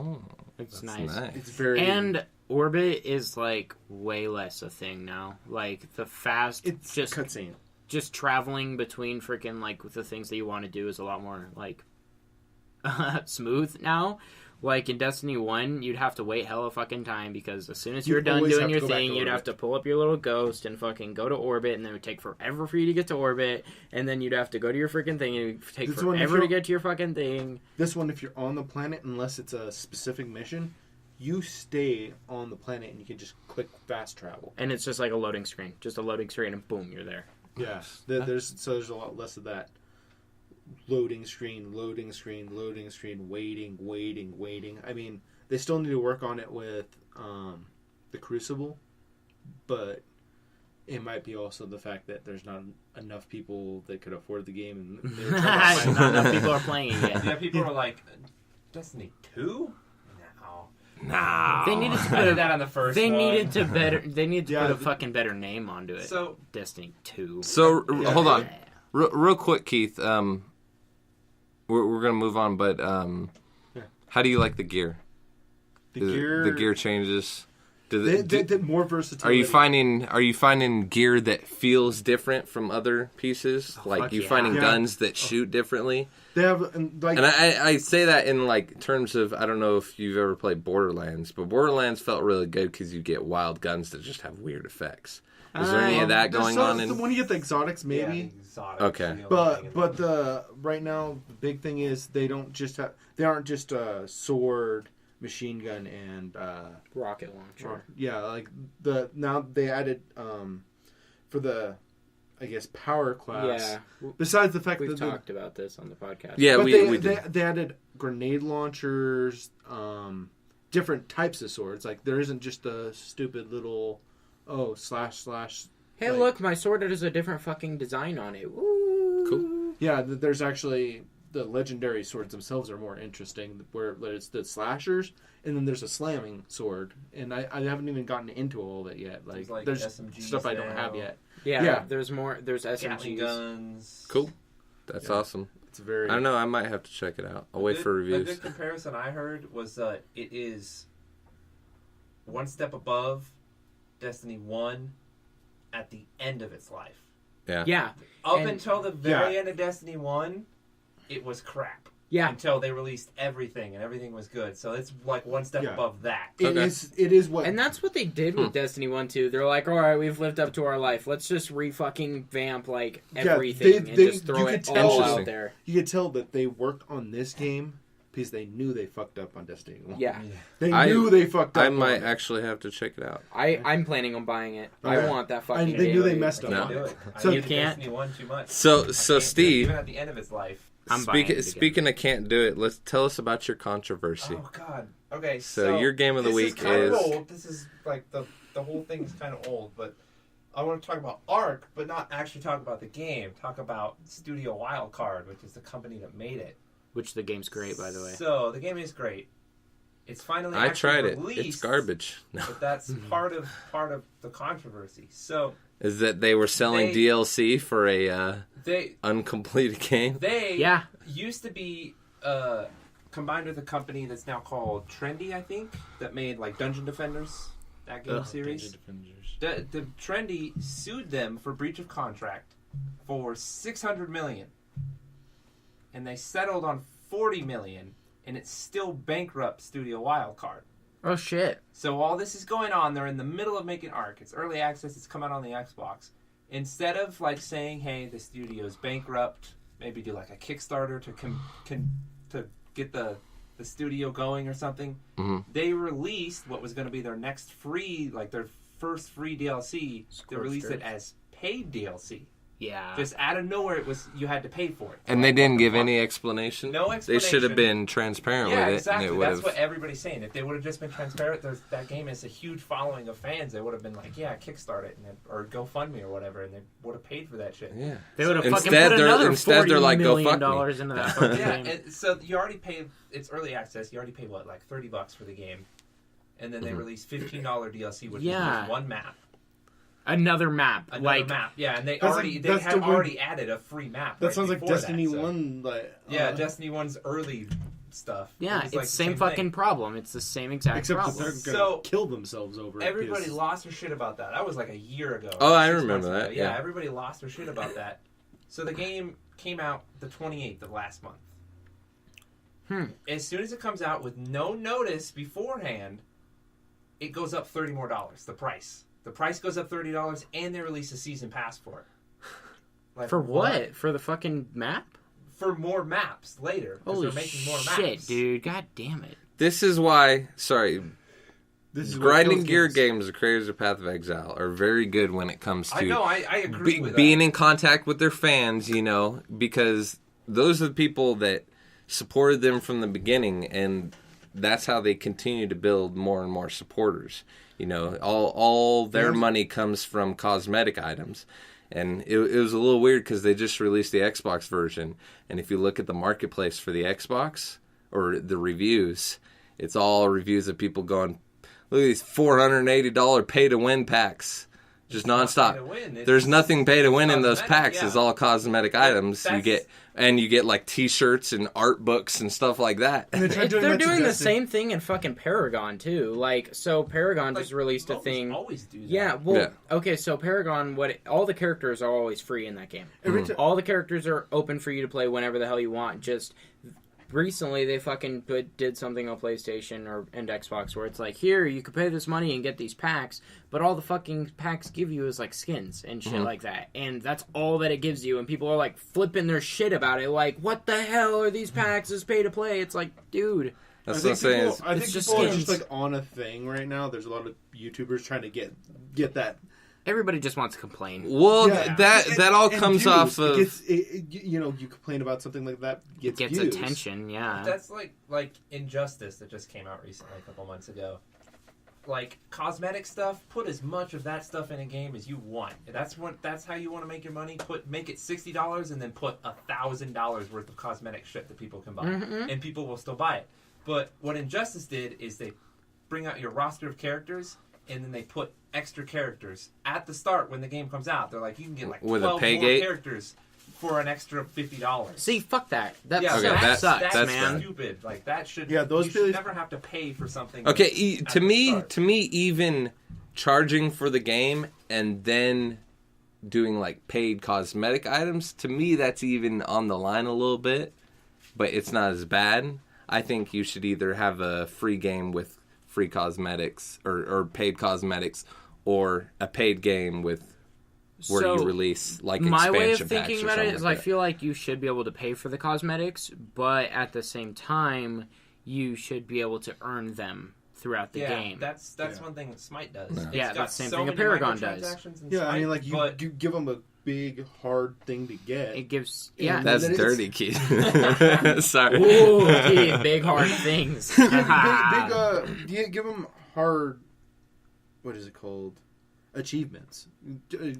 It's that's nice. it's very And orbit is like way less a thing now. Like the fast it's just cutscene. just traveling between freaking like the things that you want to do is a lot more like smooth now. Like in Destiny 1, you'd have to wait hella fucking time because as soon as you were You'd done always doing have to your go back thing, to you'd orbit. have to pull up your little ghost and fucking go to orbit, and then it would take forever for you to get to orbit, and then you'd have to go to your freaking thing, and it would take This one, if forever to you're- get to your fucking thing. This one, if you're on the planet, unless it's a specific mission, you stay on the planet and you can just click fast travel. And it's just like a loading screen. Just a loading screen, and boom, you're there. Yeah, there's a lot less of that. Loading screen, waiting. I mean, they still need to work on it with the Crucible, but it might be also the fact that there's not enough people that could afford the game, and they're trying to find Not enough people are playing it yet. Yeah, people are like, Destiny 2? No. Nah. They needed to I put did that on the first They one. needed to Yeah, put a fucking better name onto it. So, Destiny 2. So Yeah. hold on, real quick, Keith. We're gonna move on, but how do you like the gear? The gear changes. They more versatility. Are you finding gear that feels different from other pieces? Like fuck you yeah. finding Yeah. guns that shoot differently? They have and I say that in like terms of, I don't know if you've ever played Borderlands, but Borderlands felt really good because you get wild guns that just have weird effects. Is there any of that there's going some- on? when you get the exotics, maybe. Yeah, the exotics Okay. are the only thing But the right now the big thing is they aren't just a sword, machine gun, and Rocket launcher. yeah, like now they added for the I guess power class. Yeah. Besides the fact We've that talked about this on the podcast. Yeah, but we did. they added grenade launchers, different types of swords. Like there isn't just a stupid little slash. Hey, like- look, my sword has a different fucking design on it. Woo. Cool. Yeah, there's actually the legendary swords themselves are more interesting, where it's the slashers, and then there's a slamming sword, and I haven't even gotten into all of it yet. Like there's SMGs stuff I don't now, have yet. Yeah, Yeah. there's more. There's Gatling SMGs. guns. Cool. That's Yeah. awesome. It's very. I don't know. I might have to check it out. I'll wait for A reviews. good comparison I heard was it is one step above Destiny 1 at the end of its life. Yeah, Up And- until the very end of Destiny 1, it was crap. yeah. Until they released everything, and everything was good. So it's like one step Yeah. above that. It Okay. is what. And that's what they did with Destiny 1 too. They're like, all right, we've lived up to our life. Let's just re-fucking vamp like Yeah, everything and just you throw could it tell- all Interesting. out there. you could tell that they worked on this game because they knew they fucked up on Destiny 1. Yeah, They I- knew they fucked up. I on might it. actually have to check it out. I'm planning on buying it. I Okay. want that fucking. They knew game. they messed I up No. can't on do it. it. I So hated You can't? Destiny 1 too much. So I can't do it, Steve, even at the end of its life. I'm buying it again. speaking of can't do it, let's tell us about your controversy. Oh God. Okay. So your game of the this week is kind is- of old. This is like the whole thing is kind of old, but I want to talk about Ark, but not actually talk about the game. Talk about Studio Wildcard, which is the company that made it. Which the game's great, by the way. So the game is great. It's finally. I actually tried it. released, It's garbage. No. But that's part of the controversy. So Is that they were selling They- DLC for a they uncompleted game? Yeah. used to be combined with a company that's now called Trendy, I think, that made like Dungeon Defenders, that game series. The Trendy sued them for breach of contract for $600 million, and they settled on $40 million, and it's still bankrupt Studio Wildcard. Oh shit. So all this is going on. They're in the middle of making Ark. It's early access. It's come out on the Xbox. Instead of like saying, "Hey, the studio's bankrupt," maybe do like a Kickstarter to get the studio going or something. Mhm. They released what was going to be their next free, like their first free DLC. They released it as paid DLC. Yeah. Just out of nowhere, you had to pay for it. And they didn't give any explanation? No They explanation. should have been transparent Yeah, with it. exactly. And it would That's have... what everybody's saying. If they would have just been transparent, that game has a huge following of fans. They would have been like, "Yeah, Kickstart it," or GoFundMe or whatever, and they would have paid for that shit. Yeah. They would have fucking Instead, put they're- another instead they're like, "Go $40 fuck million me." into that fucking Yeah, game. and so you already pay. It's early access. You already pay what, like $30 for the game, and then they release $15 DLC, which is Yeah. just one map, Another map. another like map. Yeah, and they That's already like- they that's had the one- already added a free map. That right sounds like before Destiny that, so- 1. Like Yeah, Destiny 1's early stuff. Yeah, It was it's like the same thing. fucking problem. It's the same exact except that problem. they're gonna So, kill themselves over it. Everybody because- lost their shit about that. That was like a year ago. Oh, I 6 remember months that, ago. yeah. Everybody lost their shit about that. So the game came out the 28th of last month. As soon as it comes out with no notice beforehand, it goes up $30 more. The price goes up $30, and they release a season pass for it. Like, For what? For the fucking map? For more maps later. Holy they're making more shit, maps. dude! God damn it! This is why. Sorry. This is what Grinding kills gear games. games, The Creators of Path of Exile, are very good when it comes to I know, I agree with being that. in contact with their fans, you know, because those are the people that supported them from the beginning, and that's how they continue to build more and more supporters. You know, all their money comes from cosmetic items. And it was a little weird because they just released the Xbox version, and if you look at the marketplace for the Xbox, or the reviews, it's all reviews of people going, look at these $480 pay-to-win packs. Just nonstop. There's nothing pay-to-win in those packs. Yeah. It's all cosmetic items. You That's- get like T-shirts and art books and stuff like that. And they're They're that doing to the Destiny. same thing in fucking Paragon too. Like, so Paragon just released a MOBAs thing. always do that. Yeah, well, Yeah. okay, so Paragon, all the characters are always free in that game. Every ti- All the characters are open for you to play whenever the hell you want. Just recently, they fucking did something on PlayStation and Xbox where it's like, here, you could pay this money and get these packs, but all the fucking packs give you is like skins and shit like that, and that's all that it gives you. And people are like flipping their shit about it, like, what the hell are these packs? It's pay to play. It's like, dude. That's what I'm saying. I It's think just people are skins. just like on a thing right now. There's a lot of YouTubers trying to get that. Everybody just wants to complain. Well, Yeah. that all And comes views. off of... You know, you complain about something like that, It gets views. attention, yeah. That's like Injustice that just came out recently, a couple months ago. Like cosmetic stuff, put as much of that stuff in a game as you want. That's how you want to make your money. Make it $60 and then put $1,000 worth of cosmetic shit that people can buy, and people will still buy it. But what Injustice did is they bring out your roster of characters, and then they put extra characters at the start when the game comes out. They're like, you can get like With a 12 pay more gate? characters for an extra $50. See, fuck that. That Yeah, Okay, sucks, that's man. bad. stupid. Like that should. Yeah, those you really- should never have to pay for something. Okay, at to the me, start. even charging for the game and then doing like paid cosmetic items, to me, that's even on the line a little bit, but it's not as bad. I think you should either have a free game with free cosmetics or paid cosmetics, or a paid game with where So, you release like my expansion way of packs thinking or about it something is like I that. feel like you should be able to pay for the cosmetics, but at the same time, you should be able to earn them throughout the game. That's one thing that Smite does. Yeah. It's Yeah, got that's the same so thing a many Paragon does. microtransactions in Yeah, I Smite, mean, like but you give them a big hard thing to get. It gives, Yeah, yeah. That's then it's- dirty, Keith. Sorry. Ooh, gee, big hard things. Give them hard. What is it called? Achievements.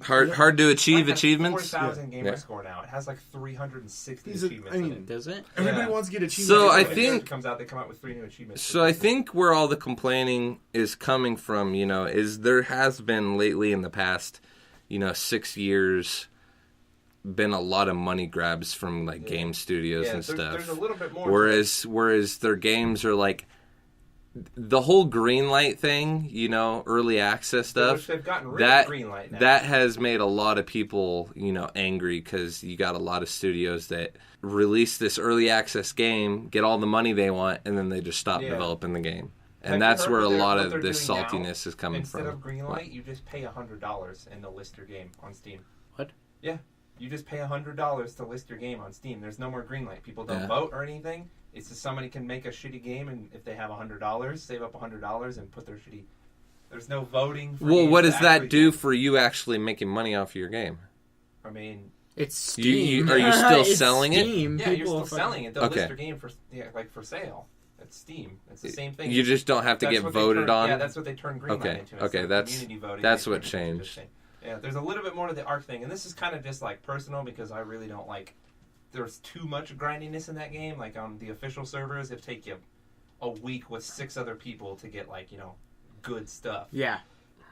Hard to achieve Smite has achievements. 4,000 gamer Yeah. score now. It has like 360 These are- achievements I in mean, it. Does it? Everybody Yeah. wants to get achievements. So I When it think- comes out, they come out with 3 new achievements. So I think where all the complaining is coming from, you know, is there has been lately in the past, 6 years, been a lot of money grabs from like game studios and stuff. There's a little bit more. Whereas their games are like the whole greenlight thing, early access stuff. Which they've gotten rid That of Greenlight now. that has made a lot of people, angry because you got a lot of studios that release this early access game, get all the money they want, and then they just stop Yeah. developing the game. Have And you that's heard where a what lot they're of this doing now? saltiness is coming Instead from. of Greenlight, What? you just pay $100 and they'll list your game on Steam. What? Yeah. You just pay $100 to list your game on Steam. There's no more Greenlight. People don't Yeah. vote or anything. It's just somebody can make a shitty game, and if they have $100, save up $100 and put their shitty... There's no voting for Well, games what to does that actually do get- for you actually making money off of your game? I mean... It's You- Steam. are you still It's selling it? Steam. Yeah, you're People still fucking- selling it. They'll Okay. list your game for sale. It's Steam. It's the same thing. You just don't have to That's get what they voted turn- on? Yeah, that's what they turn Greenlight Okay, into. okay, Instead of that's- community voting, that's they what turn it into changed. this thing. Yeah, there's a little bit more to the ARC thing, and this is kind of just like personal because I really don't like. There's too much grindiness in that game. Like on the official servers, it take you a week with 6 other people to get good stuff. Yeah.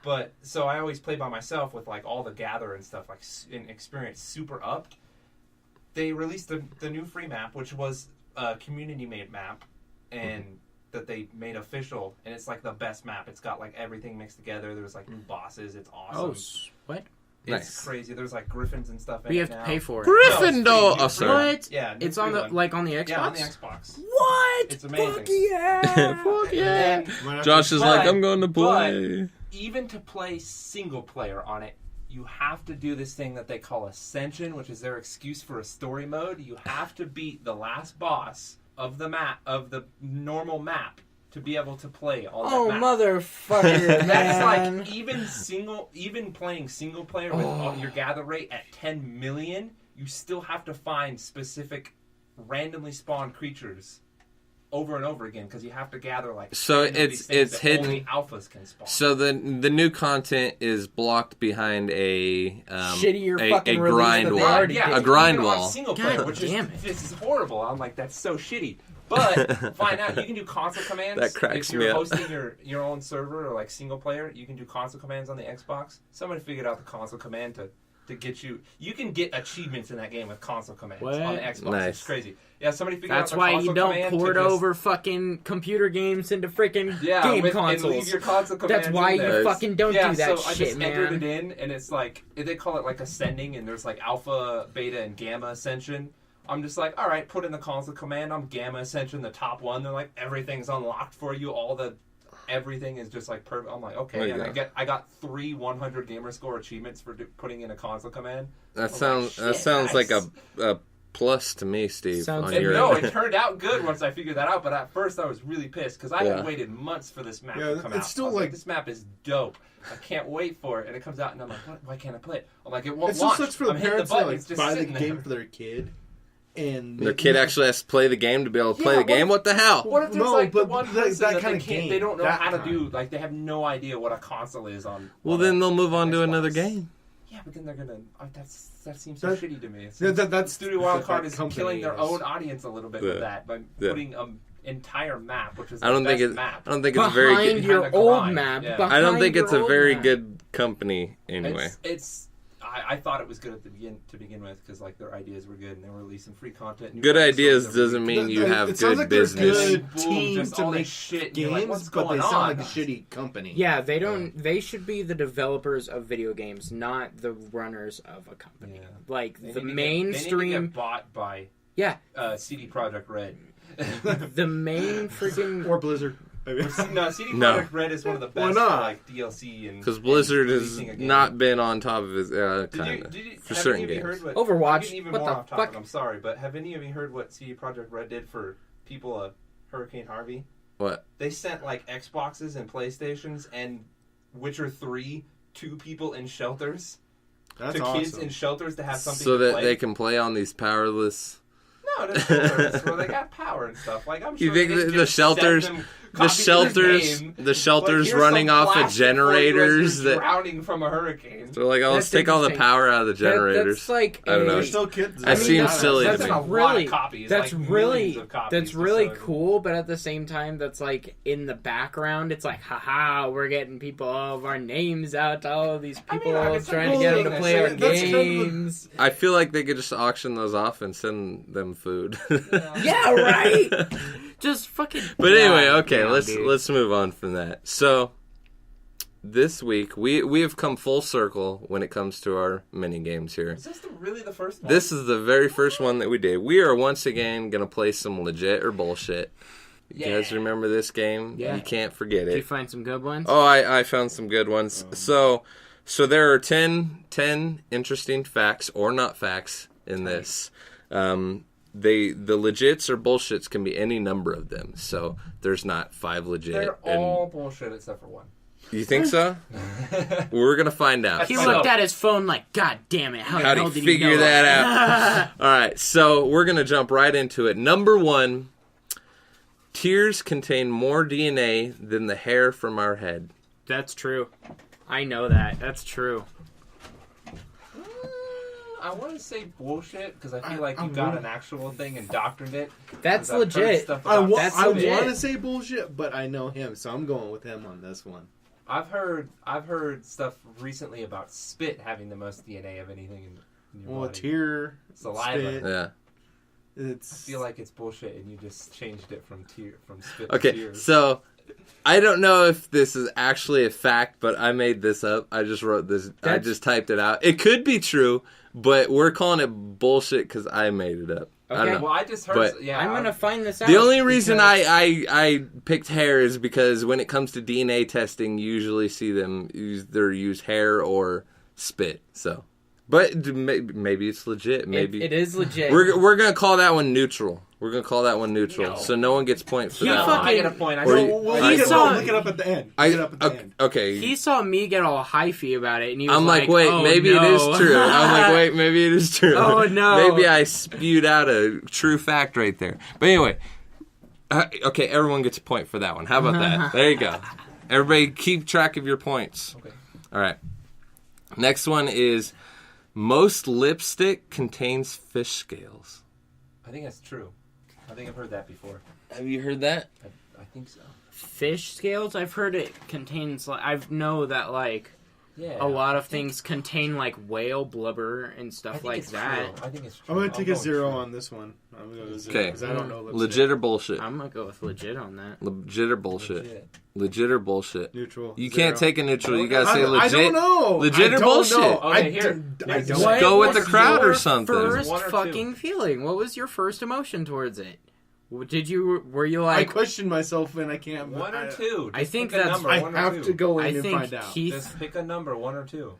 But so I always play by myself with like all the gather and stuff, like in experience super up. They released the new free map, which was a community made map, and that they made official, and it's like the best map. It's got like everything mixed together. There's like new bosses. It's awesome. Oh, what? Nice. crazy. There's like griffins and stuff in But you it have to now. pay for it. Gryffindor! No, Oh, sorry. What? Yeah, It's new on the one. like on the Xbox. Yeah, on the Xbox. What? It's amazing. Fuck yeah! Fuck yeah. And Josh is But- like, I'm going to play. even to play single player on it, you have to do this thing that they call Ascension, which is their excuse for a story mode. You have to beat the last boss of the normal map to be able to play on Oh, that map. motherfucker, man. That's like even playing single player with your gather rate at 10 million, you still have to find specific randomly spawned creatures over and over again because you have to gather like So 10 of these things it's that hidden. only alphas can spawn. So the new content is blocked behind a Shittier a fucking release grind that they wall. already yeah, did. A it's grind even on wall. single player, God which damn is it. this is horrible. I'm like, that's so shitty. But find out you can do console commands. That cracks if me you're up. hosting your own server or like single player, you can do console commands on the Xbox. Somebody figured out the console command to get you. You can get achievements in that game with console commands What? on the Xbox. Nice. It's crazy. Yeah, somebody figured That's out the why console you don't command port to just, over fucking computer games into freaking game and consoles. leave your console commands That's why in you there. fucking don't Yeah, do that so I shit, just entered it man. in, and it's like they call it like ascending, and there's like alpha, beta, and gamma ascension. I'm just like, all right, put in the console command. I'm gamma ascension, the top one. They're like, everything's unlocked for you. Everything is just like perfect. I'm like, There okay, you and go. I got 3 100 gamer score achievements for putting in a console command. That I'm like, sounds like nice. a plus to me, Steve. Sounds on like- your No, end. it turned out good once I figured that out. But at first, I was really pissed because I Yeah. had waited months for this map Yeah, to come it's out. still I was like- this map is dope. I can't wait for it, and it comes out, and I'm like, why can't I play it? I'm like, it won't It still launch. sucks for the I'm hitting parents the that button. It's like just buy the sitting game there. for their kid, and Their kid actually has to play the game to be able to play Yeah, the game. What the hell? What if there's No, like the but one that- person that that kinda they can't? game, They don't know that how to kind. do. Like they have no idea what a console is on. Well, on then a- they'll move on to Xbox. another game. Yeah, but then they're gonna. That seems so That- shitty to me. It Yeah, seems- that's Studio that Wildcard is company killing their is- own audience a little bit Yeah. with that by Yeah. putting an entire map, which is I don't the think best it. map. I don't think it's a very. Behind Good, your Behind the old grind, map. yeah. Behind I don't think your it's a old very map. good company anyway. I thought it was good to begin with because like their ideas were good and they were releasing free content. new Good episodes ideas every doesn't week. mean you have it sounds good like they're business. good Boom, team just to all this make shit, and you're like, games, what's but they going sound on? like a shitty company. Yeah, they don't. They should be the developers of video games, not the runners of a company. Yeah. Like They the need to mainstream. get bought by Yeah, CD Projekt Red. the main freaking. Or Blizzard. Maybe. No, CD No. Projekt Red is one of the Why best not? for like DLC and Because Blizzard and has releasing a game. not been on top of his Did kind you, of have for any certain of you games. heard what Overwatch, getting even what more the off topic, fuck? I'm sorry, but have any of you heard what CD Projekt Red did for people of Hurricane Harvey? What? They sent like Xboxes and PlayStations and Witcher 3 to people in shelters, That's to awesome. kids in shelters to have something So to that play. they can play on these powerless. No, there's shelters where they got power and stuff. Like I'm sure You think they the didn't just shelters- send them The copies of shelters, game. the shelters Like, here's running some off of plastic for you as generators you're that. drowning from a hurricane. So like, oh, let's That's take all the interesting. power out of the generators. That's like I don't know. They're still kids. That seems that's- silly to that's me. a a lot really, of copies. that's like really, millions of copies that's to really sell. cool. But at the same time, that's like in the background. It's like, haha, we're getting people all of our names out to all of these I mean, people, I guess trying to I'm get them saying to that play shit. our That's kind of the- games. I feel like they could just auction those off and send them food. Yeah, right. Just fucking. But anyway, God okay, damn, let's dude. let's move on from that. So this week we have come full circle when it comes to our mini games here. Is this really the first one? This is the very first one that we did. We are once again gonna play some legit or bullshit. You guys Yeah. remember this game? Yeah. You can't forget Did you it. find some good ones? Oh, I found some good ones. So there are 10 interesting facts or not facts in this. The legits or bullshits can be any number of them. So there's not 5 legit. They're and- all bullshit except for one. You think so? We're gonna find out. He So- looked at his phone like, God damn it! How the How do hell you did figure he know that out? All right, so we're gonna jump right into it. Number 1, tears contain more DNA than the hair from our head. That's true. I know that. That's true. I want to say bullshit because I feel like you got an actual thing and doctrined it. That's 'Cause I've heard legit. stuff I about That's want legit. to say bullshit, but I know him, so I'm going with him on this one. I've heard stuff recently about spit having the most DNA of anything in your Well, body. tear, Saliva. spit, Yeah. it's. I feel like it's bullshit, and you just changed it from spit to Okay, tears. so I don't know if this is actually a fact, but I made this up. I just wrote this. I just typed it out. It could be true, but we're calling it bullshit because I made it up. I don't Okay. know. Well, I just heard. But- Yeah, I'm gonna find this out. The only reason because- I picked hair is because when it comes to DNA testing, you usually see them use hair or spit. So, but maybe it's legit. Maybe it is legit. we're gonna call that one neutral. We're gonna call that one neutral, so no one gets point for You that. fucking- one. I get a point. I Or know. you- We'll I- look it up at the end. Look it up at the end. Okay. He saw me get all hyphy about it, and he was I'm like, wait, oh, maybe no. it is true. I'm like, wait, maybe it is true. Oh, no. Maybe I spewed out a true fact right there. But anyway, okay, everyone gets a point for that one. How about that? There you go. Everybody keep track of your points. Okay. All right. Next one is most lipstick contains fish scales. I think that's true. I think I've heard that before. Have you heard that? I think so. Fish scales. I've heard it contains. I know that Yeah. a lot of things contain whale blubber and I stuff think like it's that. True. I think it's true. I'm gonna take a going 0 true. on this one. I'm gonna go with 0 Okay. because I don't know. lipstick. Legit or bullshit? I'm gonna go with legit on that. Legit or bullshit? Legit. Legit or bullshit? Neutral. You 0. can't take a neutral. You gotta say I legit. don't know. Legit I or don't bullshit? know. Okay, here. I Just don't. go with was the crowd or your something. First One or two. fucking feeling. What was your first emotion towards it? Were you I like? question myself and I can't. One or two. I Just think pick a that's- number, I one or have two. to go in I and think find out. Keith. Just pick a number, one or two.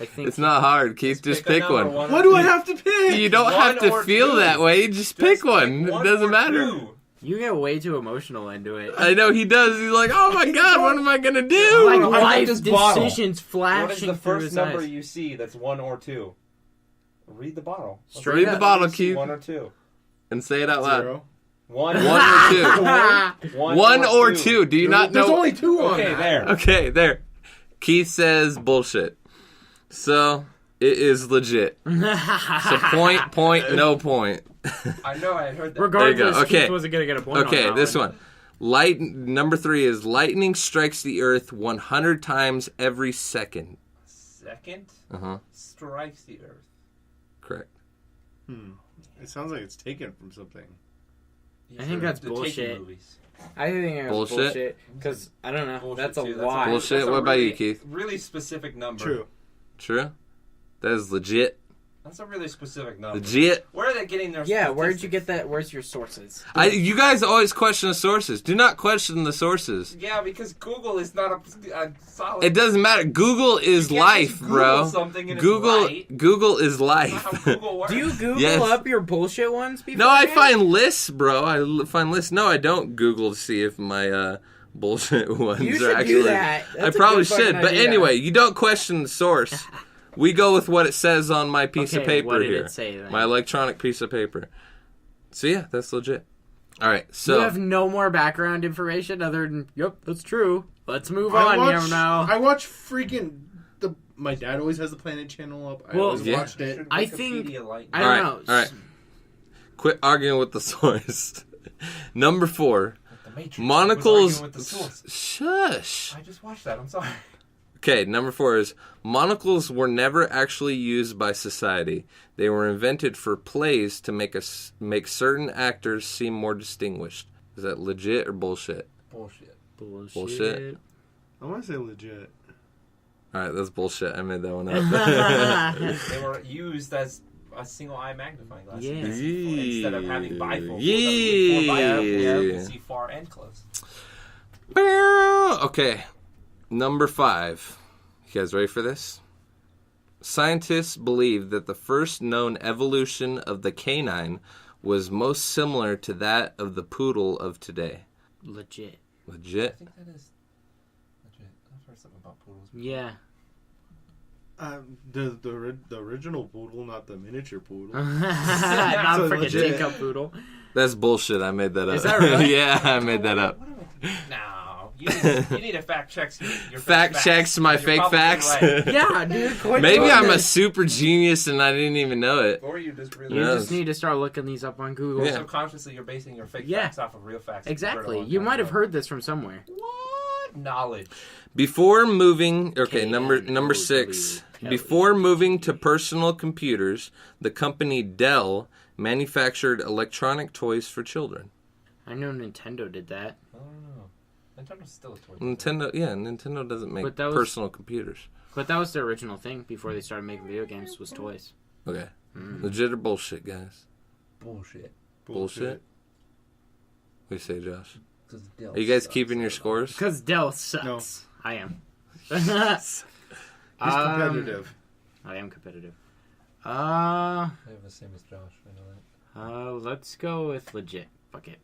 I think It's not hard, Keith. Just a pick number, one. or What do I two. have to pick? You don't One have to or feel two. that way. Just pick one. It one doesn't or matter. two. you get way too emotional into it. I know he does. He's like, oh my god, what am I gonna do? Like I want life this bottle. decisions flashing What is the through first his number eyes. you see that's one or two? Read the bottle. Straight Read up. the bottle, You see Keith, One or two. and say it out loud. 0. One, One or two. One or two. Do you not There's know? only 2 on Okay, that. there. Okay, there. Keith says bullshit. So it is legit. So point, no point. I know. I heard that. Regardless, Okay. Keith wasn't gonna get a point. on Okay, that this one. Number 3 is lightning strikes the earth 100 times every second. Second Uh-huh. strikes the earth. Correct. It sounds like it's taken from something. I think that's The Taken bullshit. movies. I think it was Bullshit? bullshit because I don't know. Bullshit, That's a too. lot. Bullshit. That's a What about you, really- Keith? Really specific number. True. True? That is legit. That's a really specific number. Legit. Where are they getting their Yeah, where'd you statistics? get that? Where's your sources? You guys always question the sources. Do not question the sources. Yeah, because Google is not a solid. It doesn't matter. Google is You can't life, just Google bro. something and it's Google right. Google is That's not life. how Google works. Do you Google Yes. up your bullshit ones before? No, I find lists, bro. I find lists. No, I don't Google to see if my bullshit ones You are should actually. do that. I That's a probably good fucking should. But idea. anyway, you don't question the source. We go with what it says on my piece of Okay, paper what did here. it say then? My electronic piece of paper. So yeah, that's legit. All right, so You have no more background information other than, yep, that's true. Let's move I on watch, here now. I watch freaking my dad always has the Planet Channel up. I Well, always yeah. watched it. I think- Wikipedia lightning. I All don't right, know. all right. Quit arguing with the source. Number 4. The Matrix Monocles. was arguing with the source. Shush. I just watched that. I'm sorry. Okay, number 4 is monocles were never actually used by society. They were invented for plays to make certain actors seem more distinguished. Is that legit or bullshit? Bullshit. Bullshit. I want to say legit. All right, that's bullshit. I made that one up. They were used as a single eye magnifying glass. Yeah. Instead of having bifocals. Yeah. Four bifocals, Yeah. you can see far and close. Okay, number 5. You guys ready for this? Scientists believe that the first known evolution of the canine was most similar to that of the poodle of today. Legit. I Legit? think that is legit. I've heard something about poodles. Yeah. The original poodle, not the miniature poodle. Not So a freaking legit. teacup poodle. That's bullshit. I made that up. Is that really? Yeah, I made that up. What am I- No. You need to fact check your Fact facts. checks my You're fake probably facts. right. Yeah, dude. Quit Maybe doing I'm a this. super genius and I didn't even know it. Or you just really You Yeah. just need to start looking these up on Google. Yeah. subconsciously you're basing your fake Yeah. facts off of real facts. Exactly. You've heard a You long might time have ago. heard this from somewhere. What knowledge? Before moving, okay, K-N-O-W. number 6. Before moving to personal computers, the company Dell manufactured electronic toys for children. I know Nintendo did that. I don't know. Nintendo's still a toy. Nintendo doesn't make personal computers. But that was their original thing before they started making video games, was toys. Okay. Legit or bullshit, guys? Bullshit. Bullshit? What do you say, Josh? Are you guys keeping your scores? Because Dell sucks. No. I am. He's competitive. I am competitive. I have the same as Josh. I know that. Let's go with legit. Fuck it.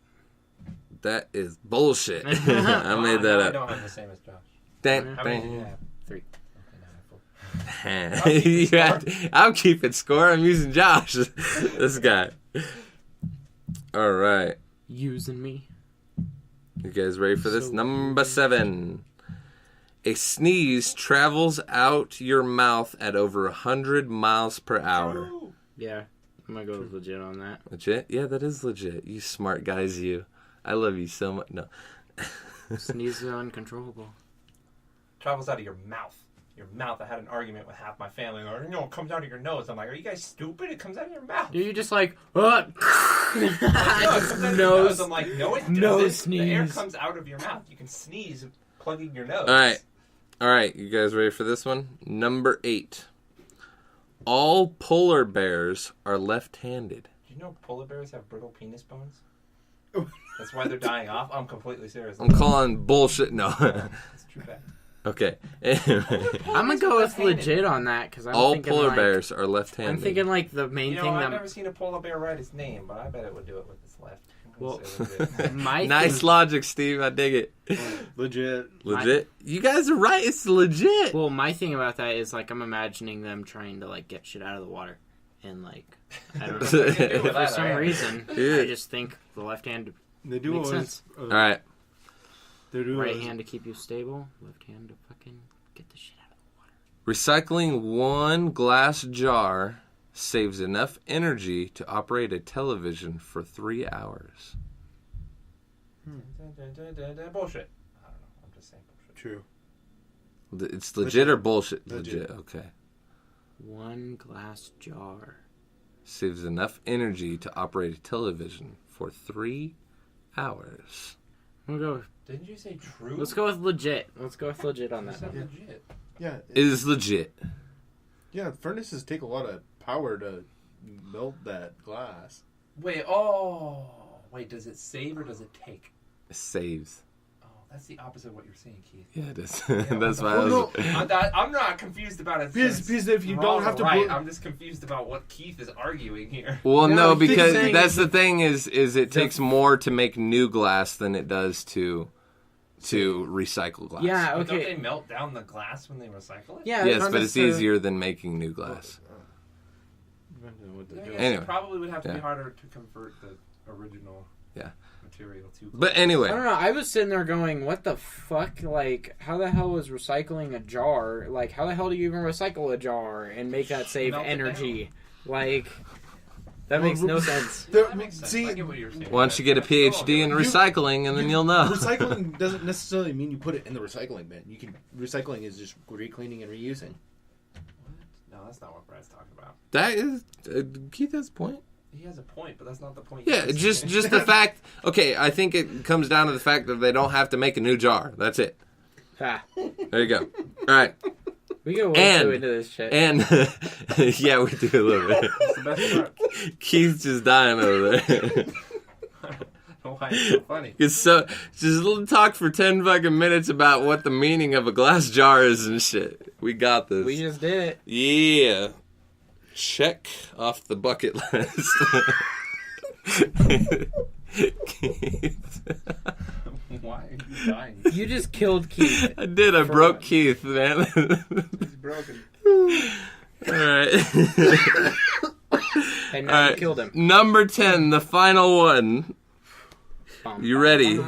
That is bullshit. I made that I up. don't have the same as Josh. How many do you have? 3. I'm keeping score. I'm using Josh. This guy. All right. Using me. You guys ready for this? Number 7. A sneeze travels out your mouth at over 100 miles per hour. Yeah. I'm going to go with legit on that. Legit? Yeah, that is legit. You smart guys, you. I love you so much. No. Sneeze is uncontrollable. Travels out of your mouth. Your mouth. I had an argument with half my family. Like, it comes out of your nose. I'm like, are you guys stupid? It comes out of your mouth. Dude, you just like, Nose. I'm like, no, it doesn't. No sneeze. The air comes out of your mouth. You can sneeze plugging your nose. All right. You guys ready for this one? Number 8. All polar bears are left-handed. Do you know polar bears have brittle penis bones? That's why they're dying off? I'm completely serious. I'm calling bullshit. No. That's true fact. Okay. I'm going to go with legit on that. Cause I'm all thinking polar like, bears are left-handed. I'm thinking like the main thing I've that... never seen a polar bear write his name, but I bet it would do it with its left. Well, nice logic, Steve. I dig it. Legit. You guys are right. It's legit. Well, my thing about that is like I'm imagining them trying to like get shit out of the water, and like I don't know for some reason I just think the left hand they do makes always, sense. All right. They do Right hand to keep you stable, left hand to fucking get the shit out of the water. Recycling one glass jar saves enough energy to operate a television for 3 hours. Bullshit. I don't know. I'm just saying bullshit. True. It's legit or bullshit? Legit. Okay. One glass jar saves enough energy to operate a television for 3 hours. I'm gonna go. Didn't you say true? Let's go with legit. Let's go with legit on that. Legit. Yeah. It is legit. Yeah, furnaces take a lot of power to melt that glass. Wait, does it save or does it take? It saves. Oh, that's the opposite of what you're saying, Keith. Yeah, it is. Yeah, That's why I was... I'm not confused about it. Because if you don't have to... I'm just confused about what Keith is arguing here. Well, no, because saying that's the thing is it takes more to make new glass than it does to recycle glass. Yeah, But okay. don't they melt down the glass when they recycle it? Yeah. Yes, but it's easier than making new glass. Yeah, Anyway. it probably would have to be harder to convert the original material to glass. But anyway. I don't know. I was sitting there going, what the fuck? Like, how the hell is recycling a jar? Like, how the hell do you even recycle a jar and make that save Melt it energy? Like, that makes no sense. That makes sense. I get what you're saying. Why don't you get a PhD in recycling and then you'll know. Recycling doesn't necessarily mean you put it in the recycling bin. Recycling is just re-cleaning and reusing. No, that's not what Brad's talking about. That is... Keith has a point. He has a point, but that's not the point. Yeah, just the fact... Okay, I think it comes down to the fact that they don't have to make a new jar. That's it. Ha. There you go. All right. We go way too into this shit. And... yeah, we do a little bit. That's the best part. Keith's just dying over there. Why it's so funny. It's just talk for 10 fucking minutes about what the meaning of a glass jar is and shit. We got this. We just did it. Yeah. Check off the bucket list. Why are you dying? You just killed Keith. I did. I broke Keith, man. He's broken. All right. And now you killed him. Number 10, the final one. You ready? All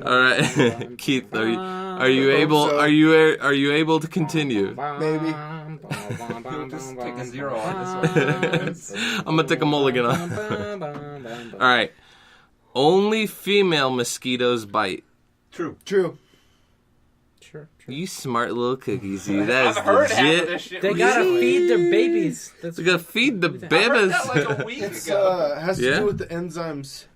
right, Keith. Are you able to continue? Maybe. You'll just take a 0 on this one. I'm gonna take a mulligan on. All right. Only female mosquitoes bite. True. Sure. You smart little cookies, you. That is I've heard half of this legit. shit. They gotta feed their babies. That's We gotta feed the I heard babies. that like a week It's ago. has to do with the enzymes.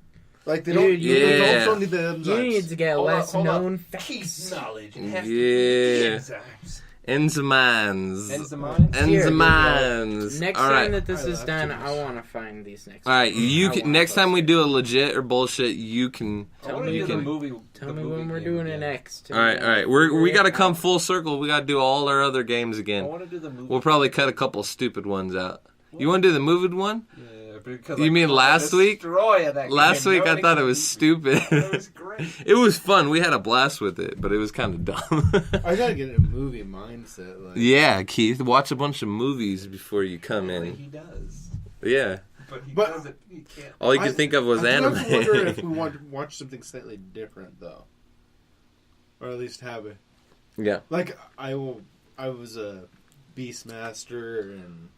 Like they Dude, don't. yeah. The adults don't need the enzymes. You need to get Hold less up. known Keith facts. knowledge. It has Yeah. to be Enzymes. enzymes. Enzymes. Next All time right. that this I is love done, cheese. I want to find these next. All right. You I can wanna next time we post do a legit or bullshit. You can. I want to me do the when- movie. Tell the me movie when we're game doing it again. next. All right. We got to come full circle. We got to do all our other games I again. want to do the movie. We'll probably cut a couple stupid ones out. You want to do the moved one? Yeah, because You I mean caught last the week? destroy of that Last game. week I Nobody thought it can was beat stupid. me. It was great. It was fun. We had a blast with it, but it was kind of dumb. I gotta get in a movie mindset. Like, Yeah, Keith, watch a bunch of movies before you come Apparently in. He does, Yeah, but he But- doesn't. He can't. all you could think of was I do anime. have to wonder if we want to watch something slightly different, though, or at least have it. Yeah. Like I was a Beastmaster and.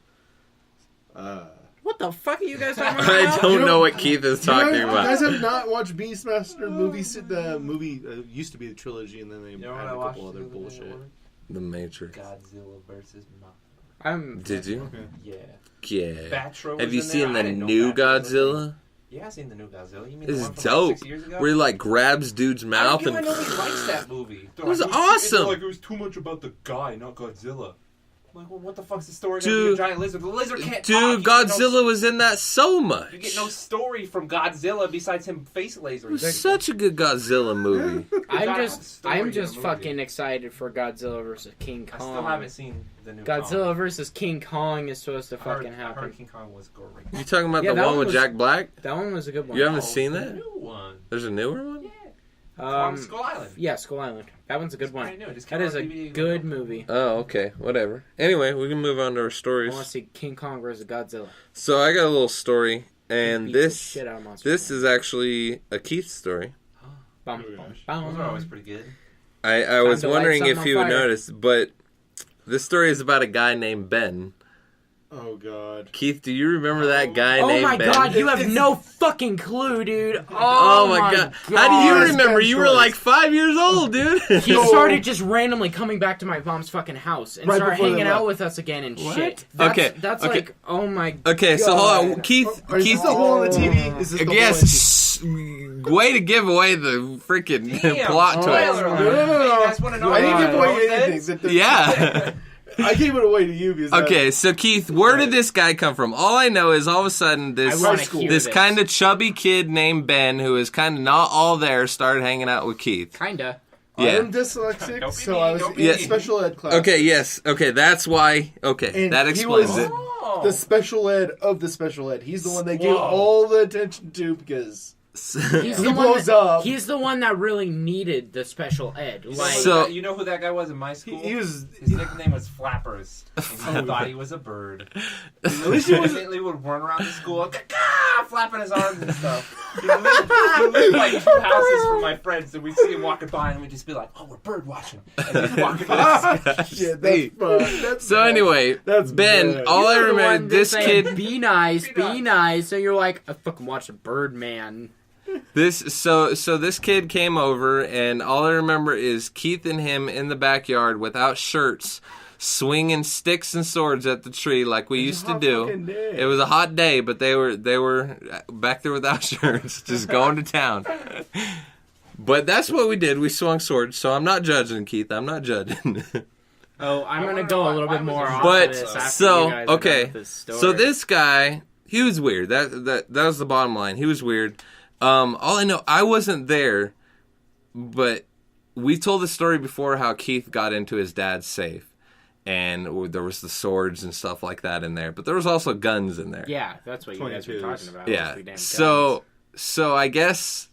What the fuck are you guys talking I about? don't You know know- what Keith is talking You guys about. have not watched Beastmaster movies? The movie used to be the trilogy, and then they You know what added I a watched couple other the other day at bullshit. work? The Matrix. Godzilla versus Mothra. I'm. Did you? Okay. Yeah. Yeah. Batra was Have you in seen there. the I didn't know new Batra was in Godzilla? there. Yeah, I've seen the new Godzilla. You mean This the is one from dope. Like 6 years ago? Where he like grabs dude's mouth I know and. nobody likes that movie. They're It was like, awesome. Like, it was too much about the guy, not Godzilla. I'm like, well, what the fuck's the story? Dude. There's a giant lizard. The lizard can't talk. Dude, You get Godzilla was in that so You much. get no story from Godzilla besides him face It lasering. was such a good Godzilla movie. I'm just fucking excited for Godzilla versus King I Kong. still haven't seen the new Godzilla Kong. versus King Kong is supposed to I heard- fucking I happen. heard King Kong was great. You talking about Yeah, the that one one with was- Jack Black? That one was a good one. You haven't seen the that? new one. There's a newer one? Yeah. Kong Um, Skull Island. yeah, Skull Island. That one's a good It's one. brand new. It just That came is out a on DVD. good movie. Oh, okay. Whatever. Anyway, we can move on to our I stories. want to see King Kong versus Godzilla. So I got a little story, and Beats the this shit out of monsters. this is actually a Keith story. Bum, Oh, bum, gosh. bum. Those are always pretty good. I was to light wondering if something you on would fire. notice, but this story is about a guy named Ben. Oh God. Keith, do you remember that guy Oh named my Ben? god, you have no fucking clue, dude. Oh my god. How do you God. remember? Ben's You were stories. like 5 years old, dude. He started just randomly coming back to my mom's fucking house and Right started before they hanging left. out with us again and What? shit. That's, Okay, That's okay. like, oh my Okay, so hold on. God. Keith, Is Keith, this the hole in the TV? Is this the hole in the TV? yes, way to give away the freaking Damn. plot Oh, twist. spoiler alert. No, no, no, Hey, no. you guys want to know? I didn't what give away Rose anything. is? Yeah. I gave it away to you because Okay, so Keith, where did this guy come from? All I know is all of a sudden this I wanna school. hear this this. kind of chubby kid named Ben, who is kind of not all there, started hanging out with Keith. Kinda. I Yeah. am dyslexic, Don't be so mean, I was don't in be Yeah. mean. special ed class. Okay, yes. Okay, that's why. Okay, And that he explains was- it. Oh. The special ed of the special ed. He's the one they gave Whoa. all the attention to because He's he the one blows that, up. He's the one that really needed the special ed. Like, So- you know who that guy was in my school? He was. His nickname was Flappers. And he thought he was a bird. At least he was. Immediately would run around the school, flapping his arms and stuff. He lived like 2 houses from my friends, and we'd see him walking by, and we'd just be like, "Oh, we're bird watching." And he'd walk by. Shit, Hey. that's fun. That's So bad. anyway, That's Ben, bad. all I you're the remember, one that this said, kid, be nice, Be be nice. nice. And you're like, I fucking watched a Birdman. so this kid came over, and all I remember is Keith and him in the backyard without shirts, swinging sticks and swords at the tree like we It was used a to hot do. fucking day. It was a hot day, but they were back there without shirts, just going to town. But that's what we did. We swung swords. So I'm not judging, Keith. I'm not judging. Oh, I'm I gonna wanna go know a little why bit was more it- off But of this after so you guys are done okay, with this story. so this guy, he was weird. That was the bottom line. He was weird. All I know, I wasn't there, but we told the story before how Keith got into his dad's safe, and there was the swords and stuff like that in there. But there was also guns in there. Yeah, that's what you guys were 22s. talking about. Yeah. mostly damn So I guess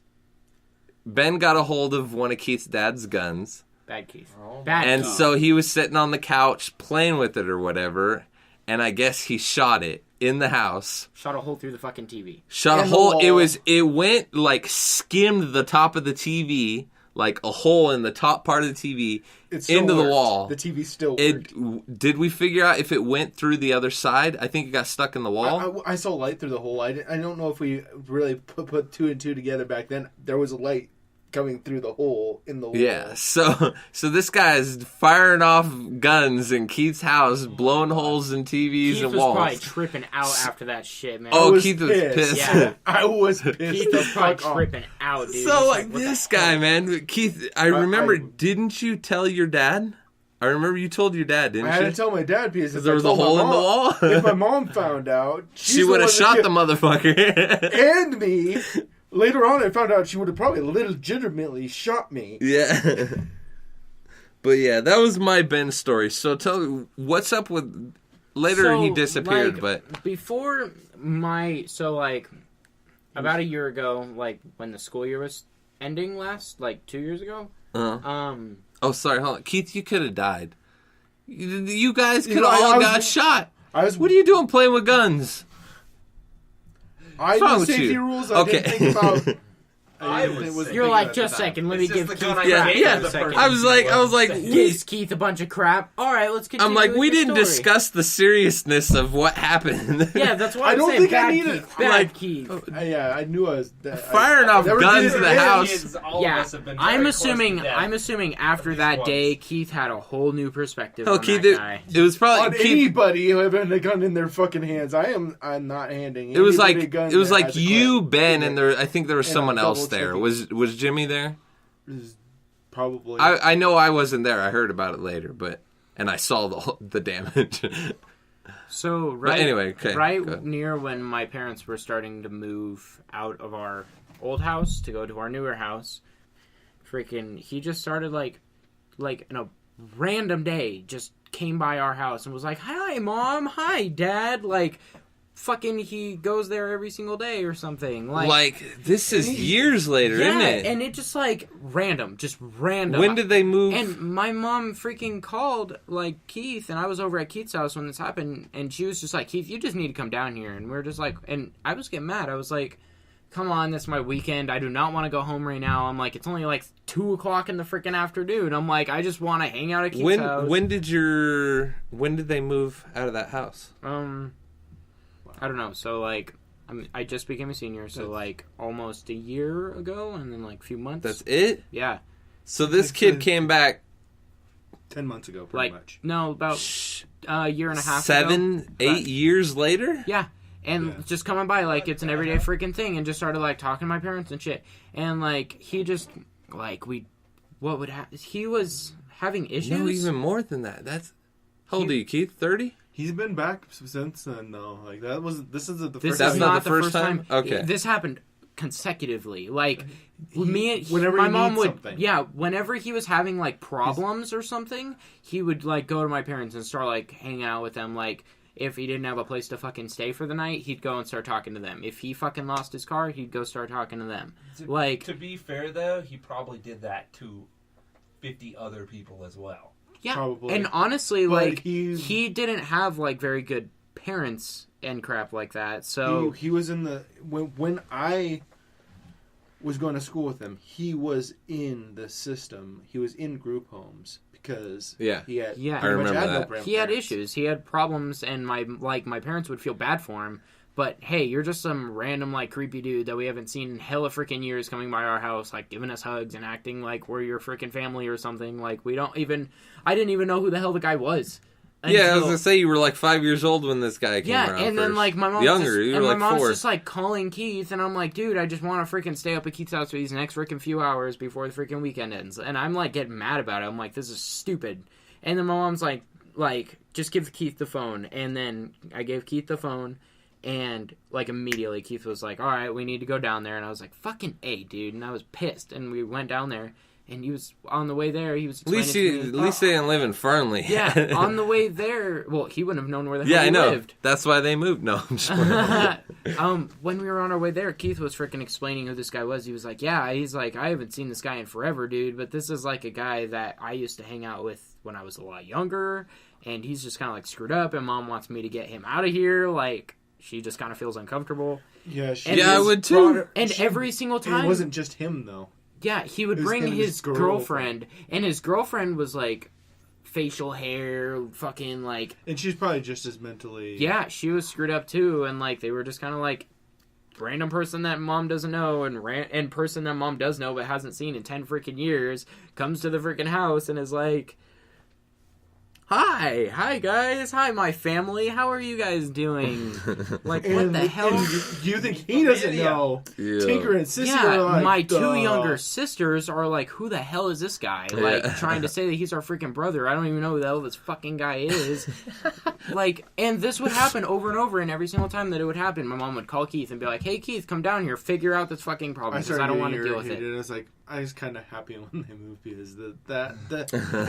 Ben got a hold of one of Keith's dad's guns. Bad Keith. Oh, Bad And Keith. so he was sitting on the couch playing with it or whatever, and I guess he shot it in the house. Shot a hole through the fucking TV. Shot a And the hole. wall. It went like skimmed the top of the TV, like a hole in the top part of the TV It still into the worked. wall. The TV still worked. Did we figure out if it went through the other side? I think it got stuck in the wall. I saw light through the hole. I don't know if we really put 2 and 2 together back then. There was a light coming through the hole in the wall. Yeah, so this guy is firing off guns in Keith's house, blowing holes in TVs Keith and was walls. probably tripping out after that shit, man. Oh, was Keith was pissed. pissed. Yeah. I was pissed. Keith was probably tripping out, dude. So He's what this the guy, hell? man, Keith. I remember. Didn't you tell your dad? I remember you told your dad, didn't I had you? to tell my dad because if There I was a told my hole in the mom- wall. If my mom found out, She would have shot the motherfucker. and me. Later on, I found out she would have probably legitimately shot me. Yeah. But yeah, that was my Ben story. So tell me, what's up with... Later So, he disappeared, like, but... Before my... So, like, about a year ago, like, when the school year was ending last, like, 2 years ago, Oh, sorry, hold on. Keith, you could have died. You guys could have know, I all was- got shot. What What are you doing playing with guns? I wrong knew with safety you? rules. I Okay. didn't think about. I didn't think was it you're thinking like, at just a the time. second, let me It's give just the Keith gun I crap gave for the a second. person. I was like, Gives Keith a bunch of crap. All right, let's continue. I'm like, with we the didn't story. discuss the seriousness of what happened. Yeah, that's why I I'm don't saying think I bad needed- Keith. Bad like- Keith. Yeah, I knew I was Firing off never guns did in it the again. house. Kids, all of Yeah, us have been I'm very close to assuming. death. I'm assuming after At that least day, once. Keith had a whole new perspective Oh, on Keith, that guy. it was On probably Keith. anybody who having a gun in their fucking hands, I'm not handing. It was anybody like a gun it was that like has a you, clip. Ben, and there. I think there was And someone I'm else there. double-checking. Was Jimmy there? Probably. I know I wasn't there. I heard about it later, and I saw the damage. So anyway, okay, go ahead. near when my parents were starting to move out of our old house to go to our newer house, freaking he just started like in a random day just came by our house and was like, "Hi, Mom. Hi, Dad." Like, fucking he goes there every single day or something. Like this is years later, yeah, isn't it? and it just like just random. When did they move? And my mom freaking called, like, Keith, and I was over at Keith's house when this happened, and she was just like, "Keith, you just need to come down here." And we were just like, and I was getting mad. I was like, "Come on, this is my weekend. I do not want to go home right now." I'm like, "It's only like 2 o'clock in the freaking afternoon." I'm like, "I just want to hang out at Keith's house." when did they move out of that house? I don't know. So, like, I just became a senior, so, like, almost a year ago, and then, like, a few months. That's it? Yeah. So this kid came back 10 months ago, pretty Like, much. no, about a year and a half ago. 7, 8 years later? Yeah. And just coming by, like, it's an everyday freaking thing, and just started, like, talking to my parents and shit. And, like, he just, like, what would happen? He was having issues. No, even more than that. How old are you, Keith? 30? He's been back since then, though. Like, this isn't the This first That's is not not the the first first time? time. Okay. This happened consecutively. Like, whenever my he mom needs would, something. yeah, whenever he was having, like, problems or something, he would, like, go to my parents and start, like, hanging out with them. Like, if he didn't have a place to fucking stay for the night, he'd go and start talking to them. If he fucking lost his car, he'd go start talking to them. Like, To be fair, though, he probably did that to 50 other people as well. yeah. Probably. And honestly, But like, he's- he didn't have, like, very good parents and crap like that. So, he was in the when I was going to school with him, he was in the system. He was in group homes because Yeah. he had Yeah. pretty I much remember had that. no he had grandparents. issues. He had problems, and my parents would feel bad for him. But hey, you're just some random like creepy dude that we haven't seen in hella freaking years coming by our house, like giving us hugs and acting like we're your freaking family or something. Like I didn't even know who the hell the guy was. Yeah, I was until- going to say you were like 5 years old when this guy came yeah, around and then first. like my mom's Younger, just, you and were my like mom's 4. just like calling Keith, and I'm like, dude, I just want to freaking stay up at Keith's house for these next freaking few hours before the freaking weekend ends, and I'm like getting mad about it. I'm like, this is stupid. And then my mom's like, just give Keith the phone, and then I gave Keith the phone, and like immediately Keith was like, all right, we need to go down there, and I was like, fucking A, dude, and I was pissed, and we went down there. And he was on the way there. He was At least explaining to me, they didn't live in Fernley. yeah, on the way there. Well, he wouldn't have known where the hell Yeah, he I know. lived. That's why they moved. No, I'm just When we were on our way there, Keith was freaking explaining who this guy was. He was like, yeah, he's like, I haven't seen this guy in forever, dude, but this is like a guy that I used to hang out with when I was a lot younger, and he's just kind of like screwed up, and Mom wants me to get him out of here. Like, she just kind of feels uncomfortable. Yeah, And Yeah, I would too. And every single And time, it wasn't just him though. yeah, he would It was bring him and his his girlfriend, and his girlfriend was like facial hair, fucking like, And she's probably just as mentally. yeah, she was screwed up too, and like they were just kind of like random person that mom doesn't know and person that mom does know but hasn't seen in 10 freaking years comes to the freaking house and is like, Hi guys, hi my family, how are you guys doing? Like, what the hell? And do you think he doesn't know? Yeah. Tinker and Sissy Yeah, are like, my 2 younger sisters are like, who the hell is this guy? Like, Yeah. trying to say that he's our freaking brother. I don't even know who the hell this fucking guy is. Like, and this would happen over and over, and every single time that it would happen, my mom would call Keith and be like, hey Keith, come down here, figure out this fucking problem, because I don't want to deal with it. I was like, I was kind of happy when they moved because that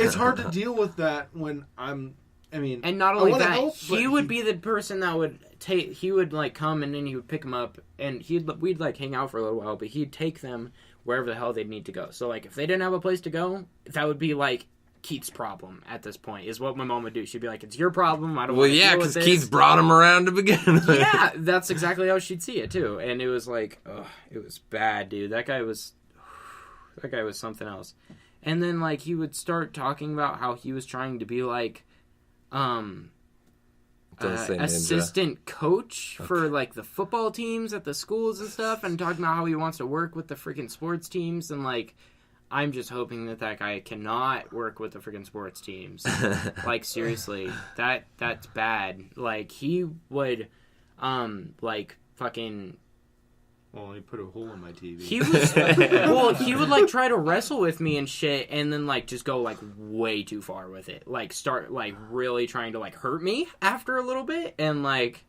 it's hard to deal with that when and not only wanna that, help, he but would be the person that would take. He would like come and then he would pick them up, and we'd like hang out for a little while, but he'd take them wherever the hell they'd need to go. So like, if they didn't have a place to go, that would be like Keith's problem at this point. Is what my mom would do. She'd be like, "It's your problem. I don't." Well, want to yeah, deal with because this." Keith brought him around to begin with. Yeah, that's exactly how she'd see it too, and it was like, ugh, it was bad, dude. That guy was something else. And then like he would start talking about how he was trying to be like, Don't say ninja. assistant coach for like the football teams at the schools and stuff, and talking about how he wants to work with the freaking sports teams, and like, I'm just hoping that guy cannot work with the freaking sports teams. Like, seriously, that's bad. Like, he would like fucking. Well, he put a hole in my TV. He was he would like try to wrestle with me and shit, and then like just go like way too far with it. Like start like really trying to like hurt me after a little bit, and like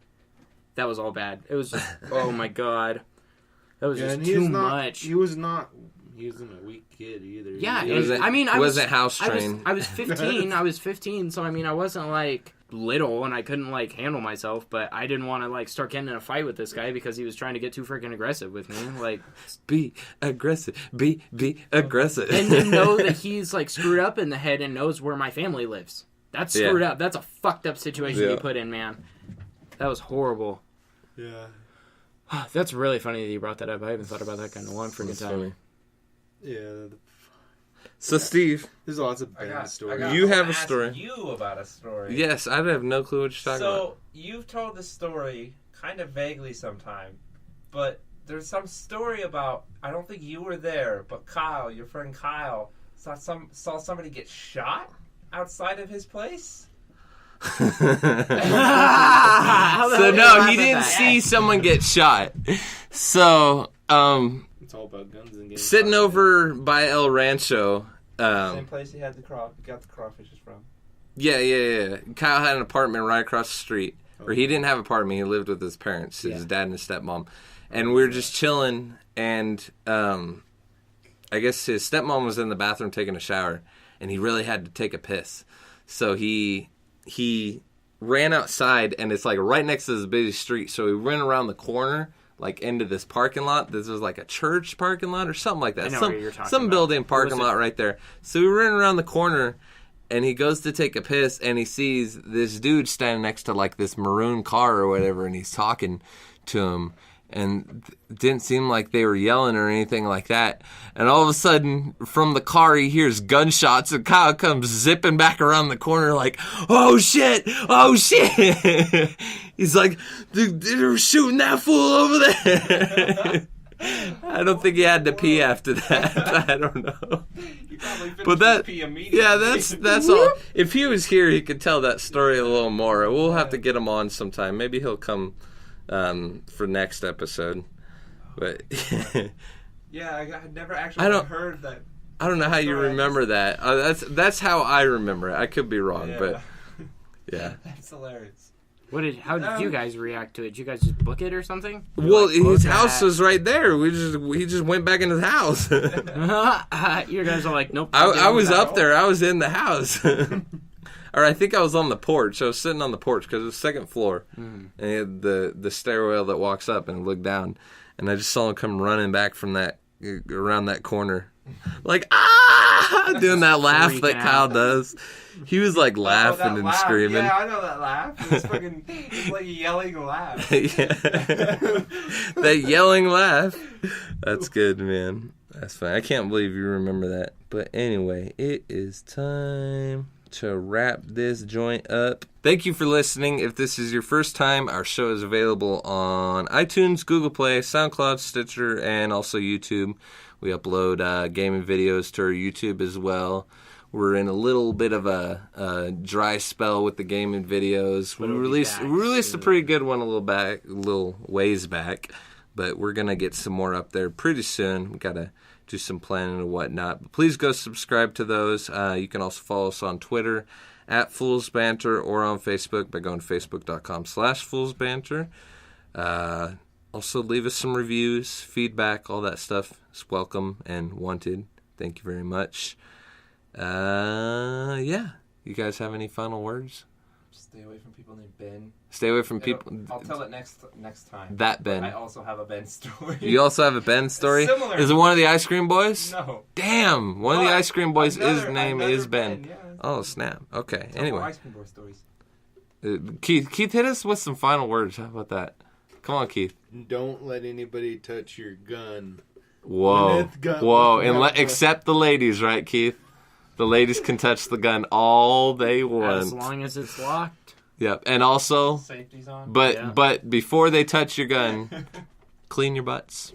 that was all bad. It was just oh my god, that was just too much. He wasn't a weak kid either. Yeah, I wasn't house trained. I was 15. So I mean, I wasn't like little and I couldn't like handle myself, but I didn't want to like start getting in a fight with this guy because he was trying to get too freaking aggressive with me. Like, be aggressive, be aggressive, and you know that he's like screwed up in the head and knows where my family lives. That's screwed up. That's a fucked up situation you put in, man. That was horrible. Yeah. That's really funny that you brought that up. I haven't thought about that kind of long freaking time. Funny. Yeah. So, Steve, there's lots of bad stories. You have a ask story. You about a story. Yes, I have no clue what you're talking about. So you've told the story kind of vaguely sometime, but there's some story about, I don't think you were there, but Kyle, your friend Kyle, saw somebody get shot outside of his place. So no, he didn't see someone get shot. So It's all about guns and games. sitting over by El Rancho. Same place he had got the crawfishes from. Yeah. Kyle had an apartment right across the street. Or he didn't have an apartment. He lived with his parents, his dad and his stepmom. And we were just chilling, and I guess his stepmom was in the bathroom taking a shower, and he really had to take a piss. So he ran outside, and it's like right next to this busy street. So he ran around the corner, like into this parking lot. This was like a church parking lot or something like that. I know what you're talking some about. building parking lot right there. So he ran around the corner, and he goes to take a piss, and he sees this dude standing next to like this maroon car or whatever, and he's talking to him. And didn't seem like they were yelling or anything like that. And all of a sudden, from the car, he hears gunshots, and Kyle comes zipping back around the corner like, oh shit! He's like, they're shooting that fool over there. I don't think he had to pee after that. I don't know. He probably finished But that, his pee immediately. yeah, that's all. If he was here, he could tell that story a little more. We'll have to get him on sometime. Maybe he'll come for next episode. But Yeah, I had never actually heard that. I don't know how you remember that. That's how I remember it. I could be wrong, but yeah. That's hilarious. How did you guys react to it? Did you guys just book it or something? Well, You're his like, house was right there. He just went back in his house. You guys are like, nope. I was up there. I was in the house. Or I think I was on the porch. I was sitting on the porch because it was second floor. And he had the stairwell that walks up and looked down. And I just saw him come running back from around that corner. Like, doing that laugh that Kyle does. He was like laughing and laugh. screaming. Yeah, I know that laugh. It's like a yelling laugh. Yeah. That yelling laugh. That's good, man. That's fine. I can't believe you remember that. But anyway, it is time to wrap this joint up. Thank you for listening. If this is your first time, our show is available on iTunes, Google Play, SoundCloud, Stitcher, and also YouTube. We upload gaming videos to our YouTube as well. We're in a little bit of a dry spell with the gaming videos. We released a pretty good one a little ways back, but we're gonna get some more up there pretty soon. We gotta do some planning and whatnot. But please go subscribe to those. You can also follow us on Twitter at Fools Banter or on Facebook by going to facebook.com/foolsbanter. Also, leave us some reviews, feedback, all that stuff is welcome and wanted. Thank you very much. Yeah. You guys have any final words? Stay away from people named Ben. Stay away from people. I'll tell it next time. That Ben. I also have a Ben story. You also have a Ben story? Similar. Is it one of the ice cream boys? No. Is one of the ice cream boys' name is Ben. Yeah, oh, snap. Okay. Tell Anyway. more ice cream boy stories. Keith, hit us with some final words. How about that? Come on, Keith. Don't let anybody touch your gun. Whoa. Except the ladies, right, Keith? The ladies can touch the gun all they want. As long as it's locked. Yep. And also, Safety's on. but before they touch your gun, clean your butts.